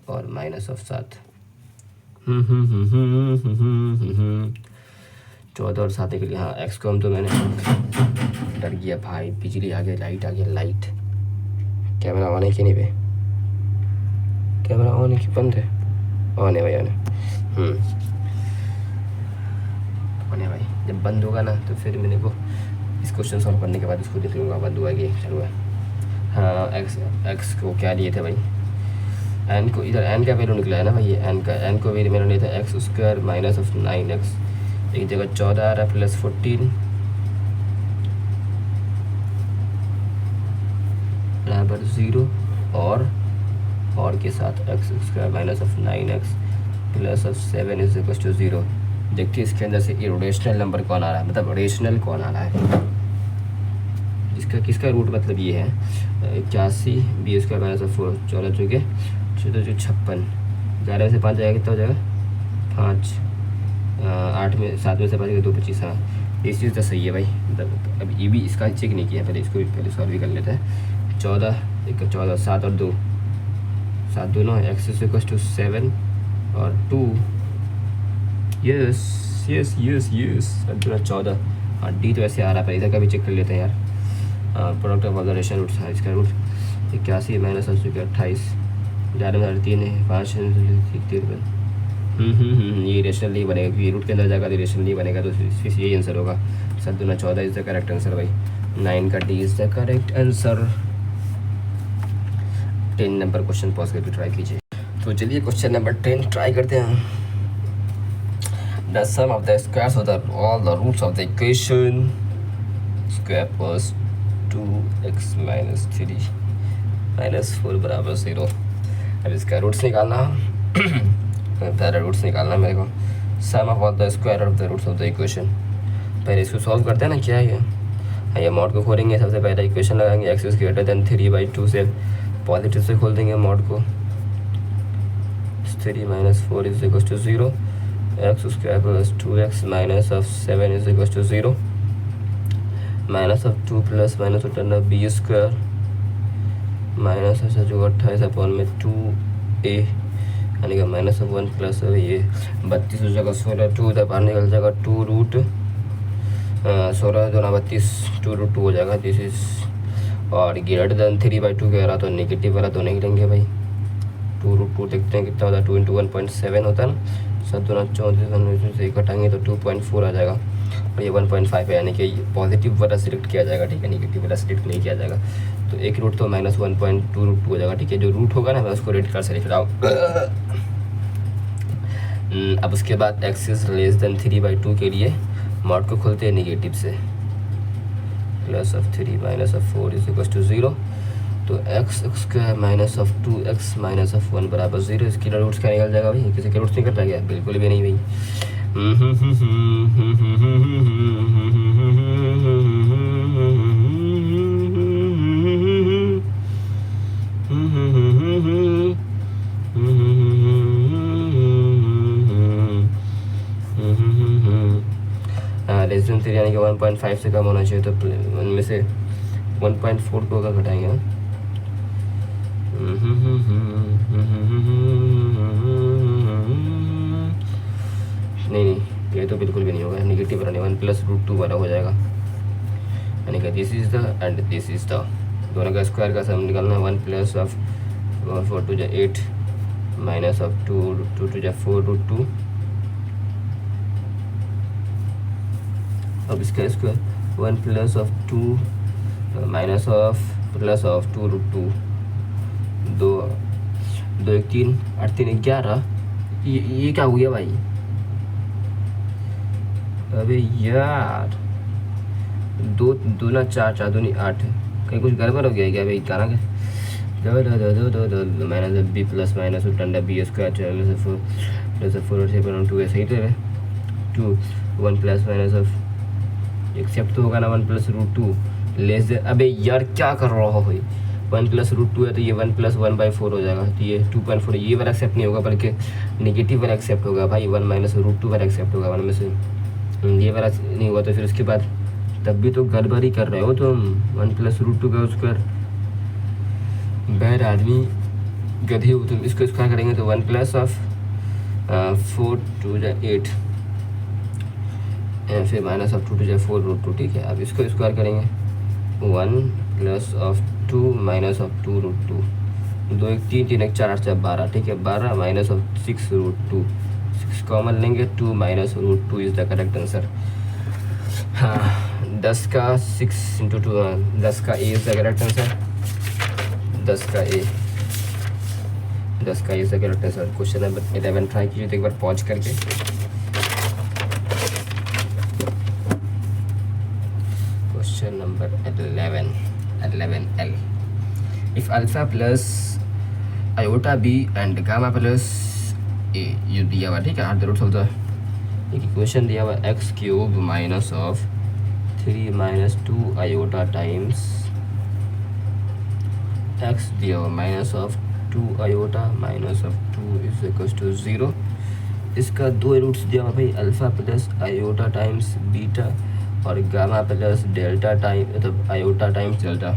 और माइनस ऑफ 7। 14 और 7 के लिए, हाँ एक्स को हम तो मैंने डर गया भाई। बिजली आ गया, लाइट आ गया, लाइट। कैमरा ऑन है कि नहीं भाई? कैमरा ऑन है कि बंद है? ऑन है भाई, ऑन है। ऑन है भाई। जब बंद होगा ना तो फिर मैंने को इस क्वेश्चन सॉल्व करने के बाद इसको देख लूँगा बंद हुआ कि चालू है। हाँ एक्स को क्या लिए थे भाई? एन को, इधर एन का वैल्यू निकला है ना भाई, ये एन का, एन को वैल्यू मैंने लिया था x square minus of 9x, एक जगह 14 आ रहा है प्लस 14 बराबर 0 और के साथ x square minus of 9x plus of 7 is equal to 0। देखिए इसके अंदर से इरेशनल नंबर कौन आ रहा है, मतलब रेशनल कौन आ रहा है। इसका किसका रूट मतलब ये है 81 बी स्क्वायर माइनस ऑफ 4, 14 चौके 56, 11 में से 5 जाएगा कितना हो जाएगा? 5, 8 में 7 में से 5 2 25। हाँ इस चीज़ तो सही है भाई। मतलब अब ये भी इसका चेक नहीं किया, पहले इसको भी पहले सॉल्व भी कर लेते हैं। 14 14 7 और 2 7 2 9 एक्स इज इक्वल टू 7 और 2 यस यस यस यस 14। हाँ डी तो ऐसे आ रहा है, इधर का भी चेक कर लेते हैं यार। प्रोडक्ट ऑफ ऑब्जर्वेशन रूट्स है, इसका रूट 81 माइनस 28, 11 में 3 है 5 53। ये रेशनल नहीं बनेगा, क्योंकि रूट के अंदर जाएगा तो रेशनल नहीं बनेगा, तो फिर यही आंसर होगा 7 दूना 14 इज द करेक्ट आंसर भाई। 9 का d is the correct answer. 10 number question pause करके ट्राई कीजिए। तो चलिए क्वेश्चन नंबर 10 ट्राई करते हैं। The sum of the squares of all the roots of the equation square plus 2x minus 3 minus 4 बराबर 0। अब इसका रूट्स निकालना पहले रूट्स निकालना मेरे को। Sum of all the square of the roots of the equation. पहले इसको सॉल्व करते हैं ना, क्या है ये मॉड को खोलेंगे। सबसे पहले इक्वेशन लगाएंगे x इज ग्रेटर देन 3/2 से पॉजिटिव से खोल देंगे मॉड को। 3 minus 4 is equal to 0। X square plus 2x minus of 7 is equal to 0। Minus of 2 plus minus उठना बी स्क्वायर माइनस ऐसा जो 28 अपॉन में 2a यानी कि माइनस ऑफ 1 प्लस ये 32 हो जाएगा 16। 2 इधर बाहर निकल जाएगा 2 रूट 16 2 32 2 रूट 2 हो जाएगा। दिस इज और ग्रेटर देन 3/2 कह रहा तो नेगेटिव वाला तो नहीं लेंगे भाई। 2 रूट 2 देखते हैं कितना होता है। 2 × 1.7 होता है ना। 7 दूना 34 से घटाएंगे तो 2.4 आ जाएगा और ये 1.5 है यानी कि पॉजिटिव वाला सिलेक्ट किया जाएगा, ठीक है, नेगेटिव वाला सिलेक्ट नहीं किया जाएगा। तो एक रूट तो माइनस 1.2 रूट 2 हो जाएगा, ठीक है। जो रूट होगा ना मैं उसको रेड कलर से लिख रहा हूँ। अब उसके बाद x इज लेस देन 3/2 के लिए मॉड को खोलते हैं निगेटिव से। Plus of 3 minus of 4 is equal to 0। तो x square minus of 2x minus of 1 बराबर 0। इसकी रूट्स क्या निकल जाएगा भाई? किसी के रूट्स निकल जाएगा? बिल्कुल भी नहीं भाई। लेस देन 3 यानी कि 1.5 से कम होना चाहिए। तो उनमें से 1.4 को अगर घटाएंगे ना नहीं ये तो बिल्कुल भी नहीं होगा। नेगेटिव वाला नहीं, 1 प्लस रूट 2 वाला हो जाएगा यानी कि this is the and this is the. दोनों का स्क्वायर का सम निकालना है। 1 plus of 4 2 8 minus of 2 2 2 4 root 2। अब इसका square 1 plus of 2 minus of plus of 2 root 2 2 2 1 3 8 3 11। ये क्या हो गया भाई? अबे यार 2 दूना 4 4 दूनी 8 कहीं कुछ गड़बड़ हो गया क्या भाई? गाना का माइनस बी प्लस माइनस डंडा बी स्क्वायर 4 प्लस 4 7 2 ऐसे ही तो है। 2 1 प्लस माइनस ऑफ एक्सेप्ट तो होगा ना 1 प्लस रूट 2 लेस देन। अबे यार क्या कर रहा हो भाई? 1 प्लस रूट 2 है तो ये 1 प्लस 1/4 हो जाएगा। तो ये 2.4 ये वाला एक्सेप्ट नहीं होगा बल्कि नेगेटिव वाला एक्सेप्ट होगा भाई। 1 माइनस रूट 2 वाला एक्सेप्ट होगा। 1 में से ये वाला नहीं हुआ तो फिर उसके बाद तब भी तो गड़बड़ी कर रहे हो तुम। 1 प्लस रूट 2 का स्क्वायर बैड आदमी गधे हो तुम। इसको स्क्वायर करेंगे तो 1 प्लस ऑफ 4 2 8 फिर माइनस ऑफ 2 2 4 रूट 2, ठीक है। अब इसको स्क्वायर करेंगे 1 plus of 2 minus of 2 root 2 2 1 3 3 1 4 8 4 12, ठीक है। 12 माइनस ऑफ 6 रूट 2 6 कॉमन लेंगे 2 minus root 2 is the correct answer. हाँ 10 का 6 इंटू 2 10 का a is the correct answer. 10 का a is the correct answer. Question number 11 try कीजिए तो एक बार पॉज करके। Question number 11L. If alpha plus iota b and gamma plus a ये दिया हुआ, ठीक है। आठ रूट्स होता है। एक इक्वेशन दिया हुआ x cube minus of 3 minus 2 iota times x दिया हुआ minus of 2 iota minus of 2 is equal to 0। इसका 2 रूट्स दिया हुआ भाई। Alpha plus iota times beta और गामा प्लस डेल्टा टाइम मतलब आयोटा टाइम्स डेल्टा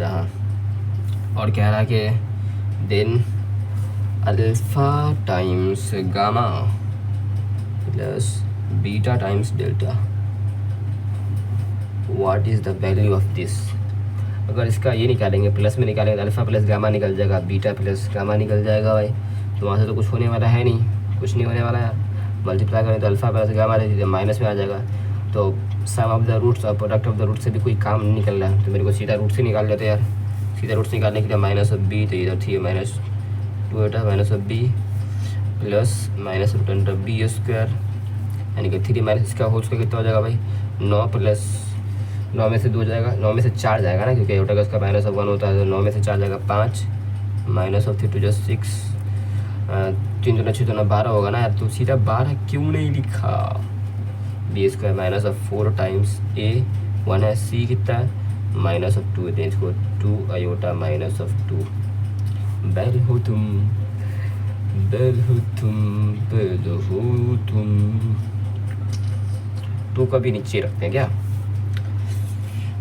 हाँ। और कह रहा कि then alpha times gamma plus beta times delta what is the value of this. अगर इसका ये निकालेंगे प्लस में निकालेंगे तो अल्फा प्लस गामा निकल जाएगा, बीटा प्लस गामा निकल जाएगा भाई। तो वहाँ से तो कुछ होने वाला है नहीं, कुछ नहीं होने वाला यार। मल्टीप्लाई करें तो अल्फा प्लस गामा माइनस में आ जाएगा। तो सम ऑफ द रूट्स और प्रोडक्ट ऑफ द रूट से भी कोई काम नहीं निकल रहा है, तो मेरे को सीधा रूट से निकाल लेते यार। सीधा रूट से निकालने के लिए माइनस ऑफ बी, तो इधर थी माइनस 2 बेटा minus of B plus minus root under B square, यानी कि 3 माइनस इसका होल स्क्वायर कितना हो जाएगा भाई 9 प्लस 9 में से 2 जाएगा, 9 में से 4 जाएगा ना, क्योंकि एटा का इसका माइनस ऑफ 1 होता है, तो 9 में से 4 जाएगा 5 माइनस ऑफ 3 टू जस्ट 6 3 दूना 6 दूना 12 होगा ना यार। तो सीधा 12 क्यों नहीं लिखा, b square minus of 4 times a 1 है, सी कितना है माइनस ऑफ 2 है, इसको 2 आयोटा माइनस ऑफ 2। बैल हो तुम बैल हो तुम बैल हो तुम। 2 का भी नीचे रखते हैं क्या,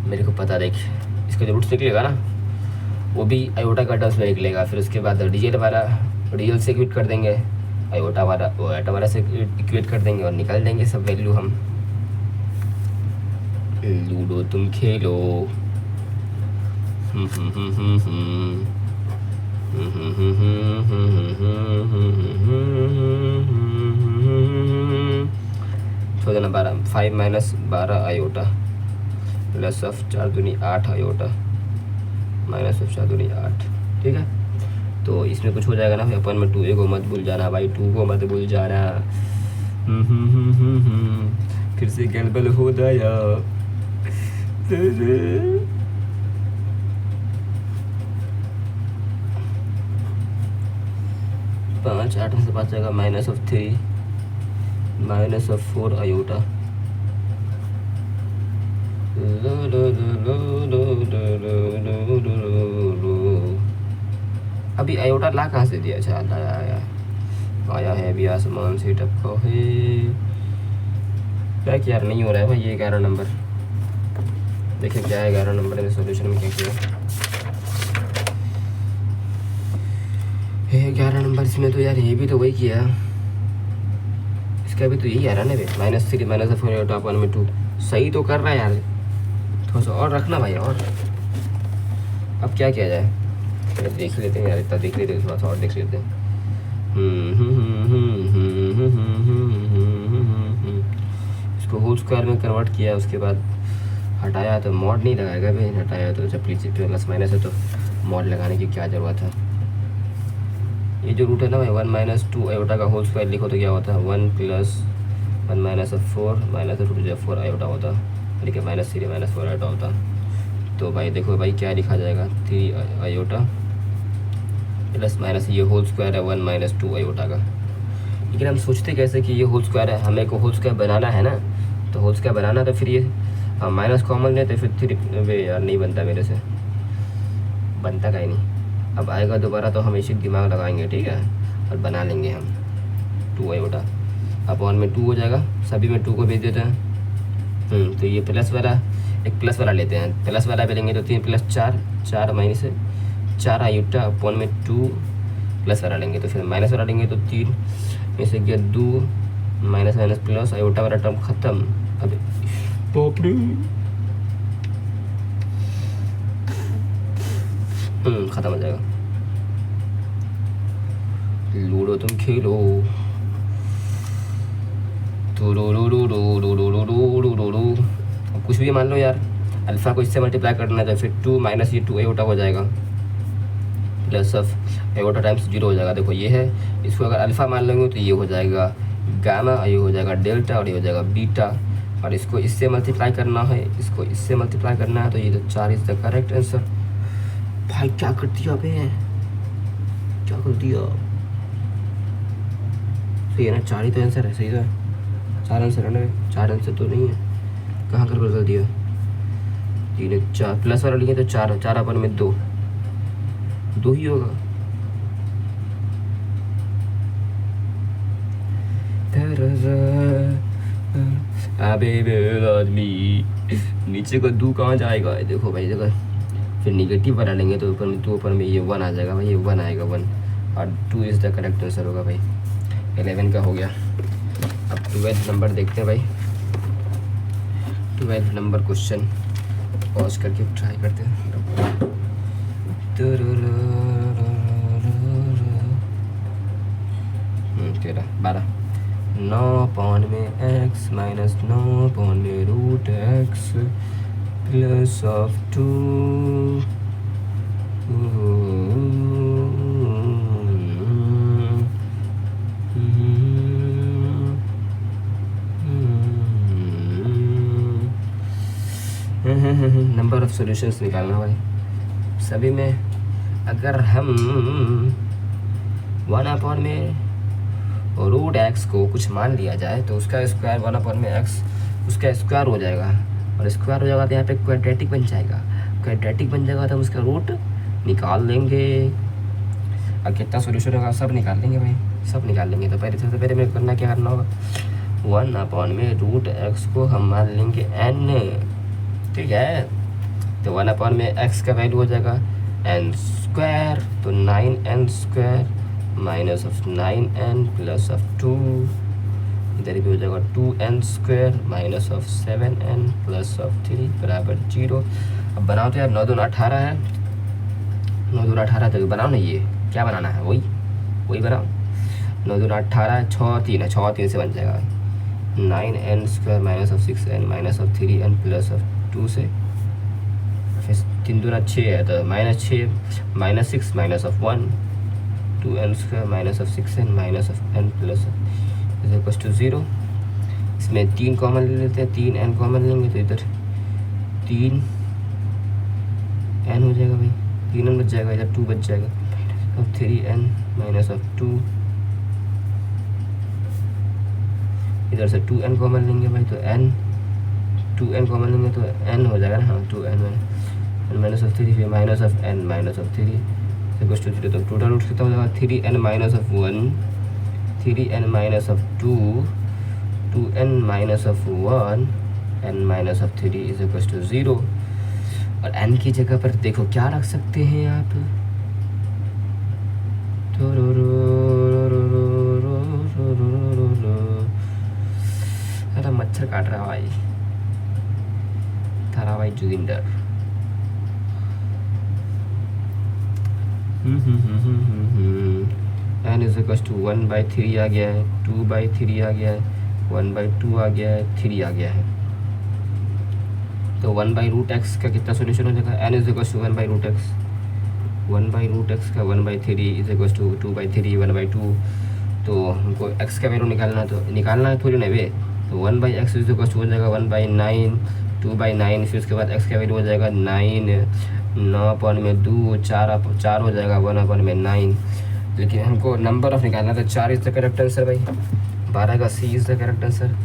मेरे को पता, देख इसका जो रूट्स निकलेगा ना वो भी आयोटा का टर्म्स में निकलेगा, फिर उसके बाद रियल वाला रियल से इक्वेट कर देंगे, आयोटा वाला वो आयोटा वाला से इक्वेट कर देंगे और निकाल देंगे सब वैल्यू हम। लूडो तुम खेलो। तो देना 12 5 माइनस 12 आयोटा प्लस ऑफ 4 दूनी 8 आयोटा माइनस ऑफ 4 दूनी 8। ठीक है, तो इसमें कुछ हो जाएगा ना अपन में 2a को मत भूल जाना भाई, 2 को मत भूल जाना। फिर से गलबल हो गया। 5 8 में से 5 जाएगा minus of 3 minus of 4 iota. अभी आयोटा ला कहाँ से दिया, अच्छा आया है अभी आसमान से टपका है। क्या यार नहीं हो रहा है भाई ये 11 नंबर, देखिए क्या है 11 नंबर में सॉल्यूशन में क्या किया है। 11 नंबर इसमें तो यार ये भी तो वही किया, इसका भी तो यही आ रहा है ना, माइनस 3 माइनस ऑफ 4 आयोटा 1 में 2 सही तो कर रहा है यार, थोड़ा सा और रखना भाई। और अब क्या किया जाए, देख लेते हैं यार, इतना देख लेते हैं, थोड़ा सा और देख लेते हैं। इसको होल स्क्वायर में कन्वर्ट किया, उसके बाद हटाया तो मॉड नहीं लगाएगा भाई, हटाया तो जब प्लस माइनस है तो मॉड लगाने की क्या ज़रूरत है। ये जो रूट है ना भाई 1 माइनस 2 आयोटा का होल स्क्वायर लिखो तो क्या होता है 1 plus 1 minus of 4 minus root जो 4 आयोटा होता, लेकिन माइनस 3 माइनस 4 आयोटा होता। तो भाई देखो भाई क्या लिखा जाएगा 3 आयोटा प्लस माइनस ये होल स्क्वायर है 1 माइनस 2 आयोटा का। लेकिन हम सोचते कैसे कि ये होल स्क्वायर है, हमें को होल स्क्वायर बनाना है ना, तो होल स्क्वायर बनाना तो फिर ये माइनस कॉमन लेते फिर 3 वे यार नहीं बनता मेरे से, बनता का ही नहीं। अब आएगा दोबारा तो हम इसी दिमाग लगाएंगे, ठीक है, और बना लेंगे हम 2 आयोटा। अब 1 में 2 हो जाएगा, सभी में 2 को भेज देते हैं। तो ये प्लस वाला एक प्लस वाला लेते हैं, प्लस वाला पे लेंगे तो 3 प्लस 4 4 माइनस 4 आयोटा अपन में 2 प्लस वाला लेंगे, तो फिर माइनस वाला लेंगे तो 3 में से गया 2 माइनस माइनस प्लस आयोटा वाला टर्म खत्म। अब पोपड़ी खत्म हो जाएगा। लूडो तुम खेलो। कुछ भी मान लो यार, अल्फ़ा को इससे मल्टीप्लाई करना है तो फिर 2 माइनस ये 2 आयोटा हो जाएगा प्लस ऑफ आयोटा टाइम्स 0 हो जाएगा। देखो ये है, इसको अगर अल्फ़ा मान लेंगे तो ये हो जाएगा गामा, ये हो जाएगा डेल्टा और ये हो जाएगा बीटा, और इसको इससे मल्टीप्लाई करना है, इसको इससे मल्टीप्लाई करना है, तो ये तो 4 इज़ द करेक्ट आंसर। भाई क्या कर दिया बे, क्या कर दिया, सही है ना, 4 ही तो आंसर है, सही तो है, 4 आंसर है ना, 4 आंसर तो नहीं है, कहाँ कर बदल दिया। 3 4 प्लस वाला लिए तो 4 4 अपन में 2 ही होगा। अबे आदमी नीचे का 2 कहाँ जाएगा, देखो भाई देखो, फिर निगेटिव वाला लेंगे तो ऊपर में 2 ऊपर में ये 1 आ जाएगा भाई, ये 1 आएगा 1, और 2 इज़ द करेक्ट आंसर होगा भाई। 11 का हो गया। अब 12th नंबर देखते हैं भाई, 12th नंबर क्वेश्चन पॉज करके ट्राई करते हैं। 13 12 9/x minus 9/√x plus of 2 number of solutions निकालना भाई सभी में। अगर हम 1 में √x को कुछ मान लिया जाए तो उसका स्क्वायर 1 में x उसका स्क्वायर हो जाएगा, और स्क्वायर हो जाएगा तो यहाँ पे क्वाड्रेटिक बन जाएगा। क्वाड्रेटिक बन जाएगा तो हम उसका रूट निकाल लेंगे। अब कितना सोल्यूशन होगा सब निकाल लेंगे भाई, सब निकाल लेंगे। तो पहले सबसे पहले मेरे करना क्या करना होगा, 1 में √x को हम मान लेंगे n, ठीक है। तो 1 में x का वैल्यू हो जाएगा n स्क्वायर, तो 9n square minus of 9n plus of 2, इधर भी हो जाएगा 2n square minus of 7n plus of 3 बराबर 0। अब बनाओ तो यार 9 दूना 18 है, 9 दूना 18 तो बनाओ ना, ये क्या बनाना है वही बनाओ। 9 दूना 18, 6 3 है, 6 3 से बन जाएगा 9n square minus of 6n minus of 3n plus of 2 से, फिर 3 दूना 6 है तो -6 -6 minus of 1 2n square minus of 6n minus of n plus is equal to 0। इसमें 3 कॉमन ले लेते हैं, 3n कॉमन लेंगे तो इधर 3n हो जाएगा भाई, 3n बच जाएगा, इधर 2 बच जाएगा, अब 3n माइनस ऑफ 2, इधर से 2n कॉमन लेंगे भाई तो n, 2n कॉमन लेंगे तो n हो जाएगा ना, हाँ 2n माइनस ऑफ 3 फिर minus of n minus of 3 equal to 0। तो टोटल रूट कितना हो जाएगा 3n minus of 1, 3n minus of 2, 2n minus of 1 n minus of 3 is equal to 0। और n की जगह पर देखो क्या रख सकते हैं आप, अरे मच्छर काट रहा भाई, थारा भाई Joginder. n is equal to 1/3 आ गया है, 2/3 आ गया है, 1/2 आ गया है, 3 आ गया है। तो 1/√x का कितना सोल्यूशन हो जाएगा, n is equal to 1/√x, 1/√x का 1/3 इज इक्वल टू 2/3 1/2। तो हमको x का वैल्यू निकालना है थोड़ी ना वे, तो 1/x इज इक्वल टू हो जाएगा 1/9, 2/9, फिर उसके बाद x का वैल्यू हो जाएगा 9, 9/2 4 हो जाएगा 1/9। लेकिन हमको नंबर ऑफ निकालना था, 4 इज द करेक्ट आंसर भाई, 12 का C is the correct answer.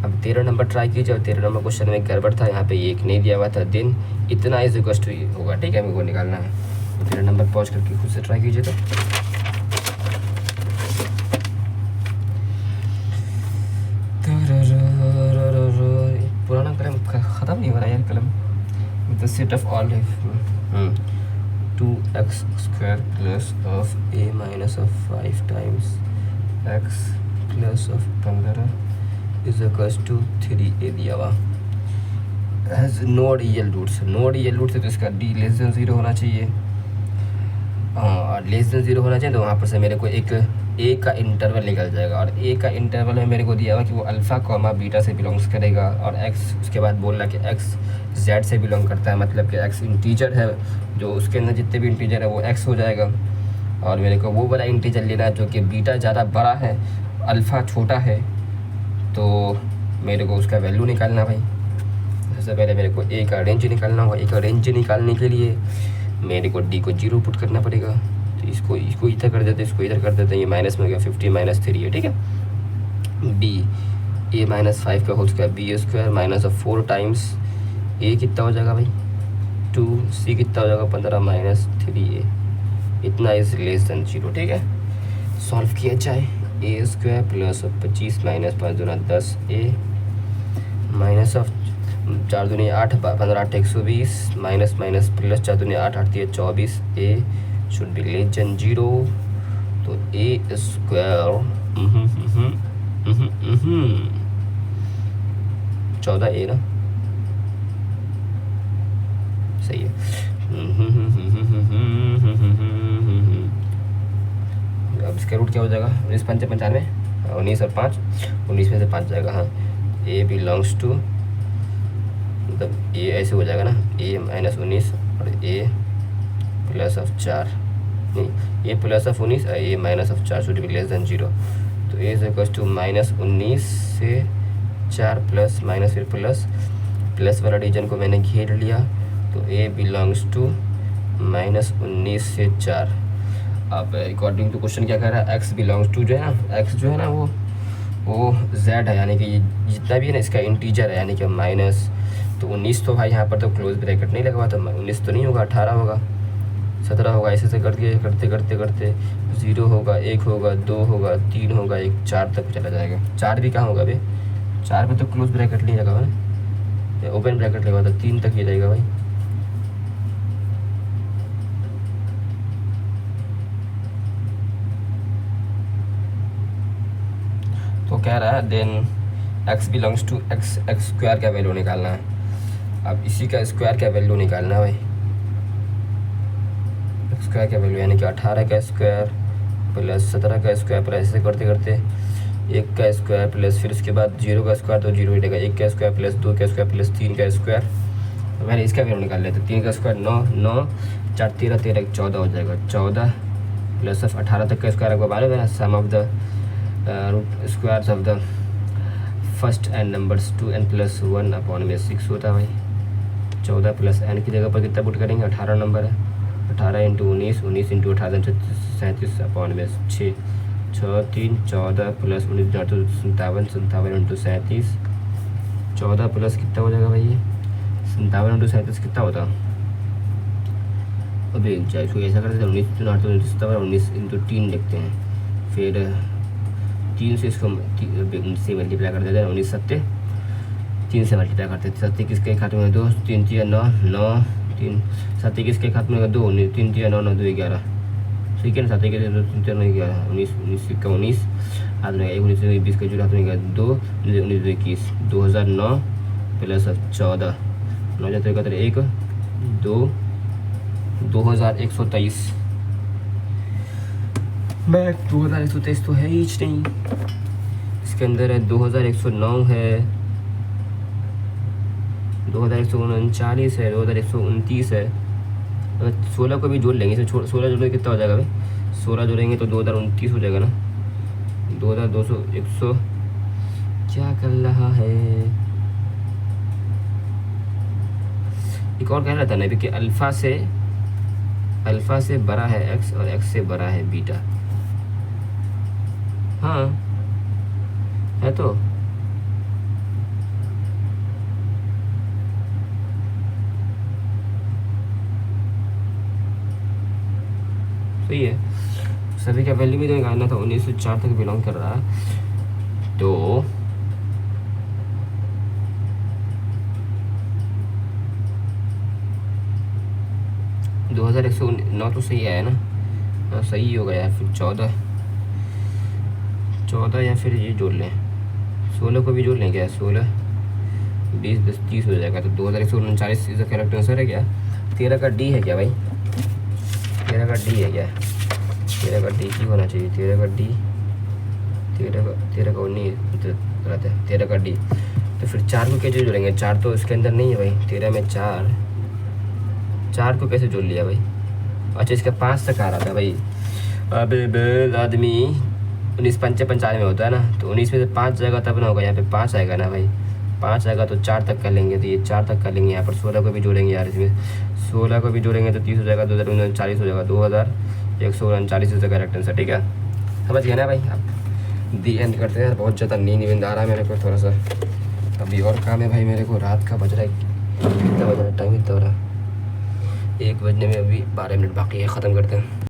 अब 13 नंबर ट्राई कीजिए, और 13 नंबर क्वेश्चन में गड़बड़ था, यहाँ पे 1 नहीं दिया हुआ था, दिन इतना इज इक्वल टू होगा, ठीक है, हमको निकालना है। तो 13 नंबर पॉज करके खुद से ट्राई कीजिए। तो पुराना कलम ख़त्म नहीं हो रहा यार, कलम with the set of all 2x square plus of a minus of 5 times x plus of 15 is equal to 3a दिया हुआ has no real roots, no real root है तो इसका d लेस देन 0 होना चाहिए। और लेस देन 0 होना चाहिए, तो वहाँ पर से मेरे को एक a का इंटरवल निकल जाएगा, और a का इंटरवल में मेरे को दिया हुआ कि वो अल्फ़ा कॉमा बीटा से बिलोंग्स करेगा, और x उसके बाद बोल रहा कि x z से बिलोंग करता है, मतलब कि x इंटीजर है, जो उसके अंदर जितने भी इंटीजर है वो x हो जाएगा। और मेरे को वो वाला इंटीजर लेना है जो कि बीटा ज़्यादा बड़ा है, अल्फ़ा छोटा है, तो मेरे को उसका वैल्यू निकालना भाई। सबसे पहले मेरे को a का रेंज निकालना होगा, a का रेंज निकालने के लिए मेरे को d को 0 पुट करना पड़ेगा। तो इसको इधर कर देते, इसको इधर कर देते हैं, ये माइनस में हो गया 50 - 3 है, ठीक है। d a - 5 का whole square b square minus of 4 times a कितना हो जाएगा भाई 2, c कितना हो जाएगा 15 - 3a, इतना इज लेस देन 0, ठीक है। सॉल्व किया जाए, a square plus of 25 minus 5 दूना 10a माइनस ऑफ 4 दूनी 8 15 8 120 माइनस माइनस प्लस 4 दूनी 8 8 24a should be less than 0। तो a स्क्वायर 14a ना, सही है। अब इसका रूट क्या हो जाएगा 95 95, 19 और 5, 19 में से 5 जाएगा। हाँ, ए बिलोंग्स टू, मतलब ए ऐसे हो जाएगा ना, ए माइनस 19 और ए प्लस ऑफ 4, नहीं, ए प्लस ऑफ 19 और a minus of 4 should be less than 0। तो a is equal to minus 19 से 4 प्लस माइनस फिर प्लस वाला रीजन को मैंने घेर लिया। तो ए बिलोंग्स टू माइनस 19 से 4। अब अकॉर्डिंग टू क्वेश्चन क्या कह रहा है, एक्स बिलोंग्स टू जो है ना, एक्स जो है ना वो जेड है, यानी कि ये जितना भी है ना इसका इंटीजर है, यानी कि माइनस। तो 19 तो भाई यहाँ पर तो क्लोज ब्रैकेट नहीं लगा हुआ, तो 19 तो नहीं होगा, 18 होगा, 17 होगा, ऐसे करते करते करते करते 0 होगा, 1 होगा, 2 होगा, 3 होगा, 1 4 तक चला जाएगा। 4 भी कहाँ होगा भाई, 4 पे तो क्लोज ब्रैकेट नहीं लगा हुआ ना, ओपन ब्रैकेट लगा हुआ था, 3 तक ही जाएगा भाई। तो कह रहा है then x belongs to x square का वैल्यू निकालना है। अब इसी का स्क्वायर का वैल्यू निकालना है भाई, स्क्वायर का वैल्यू यानी कि 18 का स्क्वायर प्लस 17 का स्क्वायर प्लस ऐसे करते करते 1 का स्क्वायर प्लस फिर उसके बाद 0 का स्क्वायर, तो 0 रहेगा, 1 का स्क्वायर प्लस 2 का स्क्वायर प्लस 3 का स्क्वायर। तो मैंने इसका वैल्यू निकाल लिया, तो 3 का स्क्वायर 9, 9 4 13 13 14 हो जाएगा, 14 प्लस ऑफ 18 तक का स्क्वायर आपको मालूम है ना, sum of the root squares of the first n numbers 2n plus 1 upon में 6 होता है भाई। 14 प्लस n की जगह पर कितना पुट करेंगे, 18 नंबर है, 18 इंटू 19, 19 इंटू 18 37 अपॉन में 6, 6 3 14 प्लस 19 57, 57 इंटू 37, 14 प्लस कितना हो जाएगा भाई ये 57 इंटू 37 कितना होता। अभी इसको ऐसा करते हैं, 19 इंटू 8 तो 19 इंटू 3 लिखते हैं, फिर 3 से इसको से मल्टीप्लाई कर देते हैं, 19 7 3 से मल्टीप्लाई करते हैं, 7 किसके खाते में 2, 3 3 9 9 3 7 किसके खाते में 2, 3 3 9 9 2 11, ठीक है ना, 7 के 2 3 3 11 19 19 का 19 हाथ में 19 से 20 का जुड़ा हाथ में 2 19 2 21 2009 प्लस 14 9 जाते 1 2 2123 मैं 2123 तो है ही नहीं, इसके अंदर है 2109 है, 2139 है, 2129 है। अगर 16 को भी जोड़ लेंगे, 16 जोड़ेंगे कितना हो जाएगा भाई, 16 जोड़ेंगे तो 2029 हो जाएगा ना, 2200 100 क्या कर रहा है। एक और कह रहा था ना कि अल्फ़ा से बड़ा है एक्स और एक्स से बड़ा है बीटा। हाँ है तो सही है, सभी का वैल्यू भी तो निकालना था। 1904 तक बिलोंग कर रहा है, तो दो 2109 तो सही आया ना, हाँ सही हो गया। फिर 14 या फिर ये जोड़ लें, 16 को भी जोड़ लें क्या, 16 20 10 30 हो जाएगा, तो 2139 इज द करेक्ट आंसर है क्या। 13 का डी है क्या भाई, 13 का डी है क्या, 13 का डी की होना चाहिए, 13 का डी 13 का 19 गलत है, 13 का डी। तो फिर 4 को कैसे जोड़ेंगे, 4 तो इसके अंदर नहीं है भाई, 13 में 4 को कैसे जोड़ लिया भाई। अच्छा इसका 5 तक आ रहा था भाई, अब आदमी 19 पंचे 95 होता है ना, तो 19 में से 5 जाएगा तब ना होगा, यहाँ पे 5 आएगा ना भाई, 5 आएगा तो 4 तक कर लेंगे, तो ये 4 तक कर लेंगे। यहाँ पर 16 को भी जोड़ेंगे यार, इसमें 16 को भी जोड़ेंगे तो 30 हो जाएगा, 2039 हो जाएगा, 2139 इज द करेक्ट आंसर। ठीक है, समझ गया ना भाई। अब दी एंड करते हैं, बहुत ज़्यादा नींद आ रहा है मेरे को थोड़ा सा, अभी और काम है भाई मेरे को, रात का बज रहा है, कितना बज रहा है टाइम, कितना हो रहा है 1 बजने में अभी 12 मिनट बाकी है, ख़त्म करते हैं।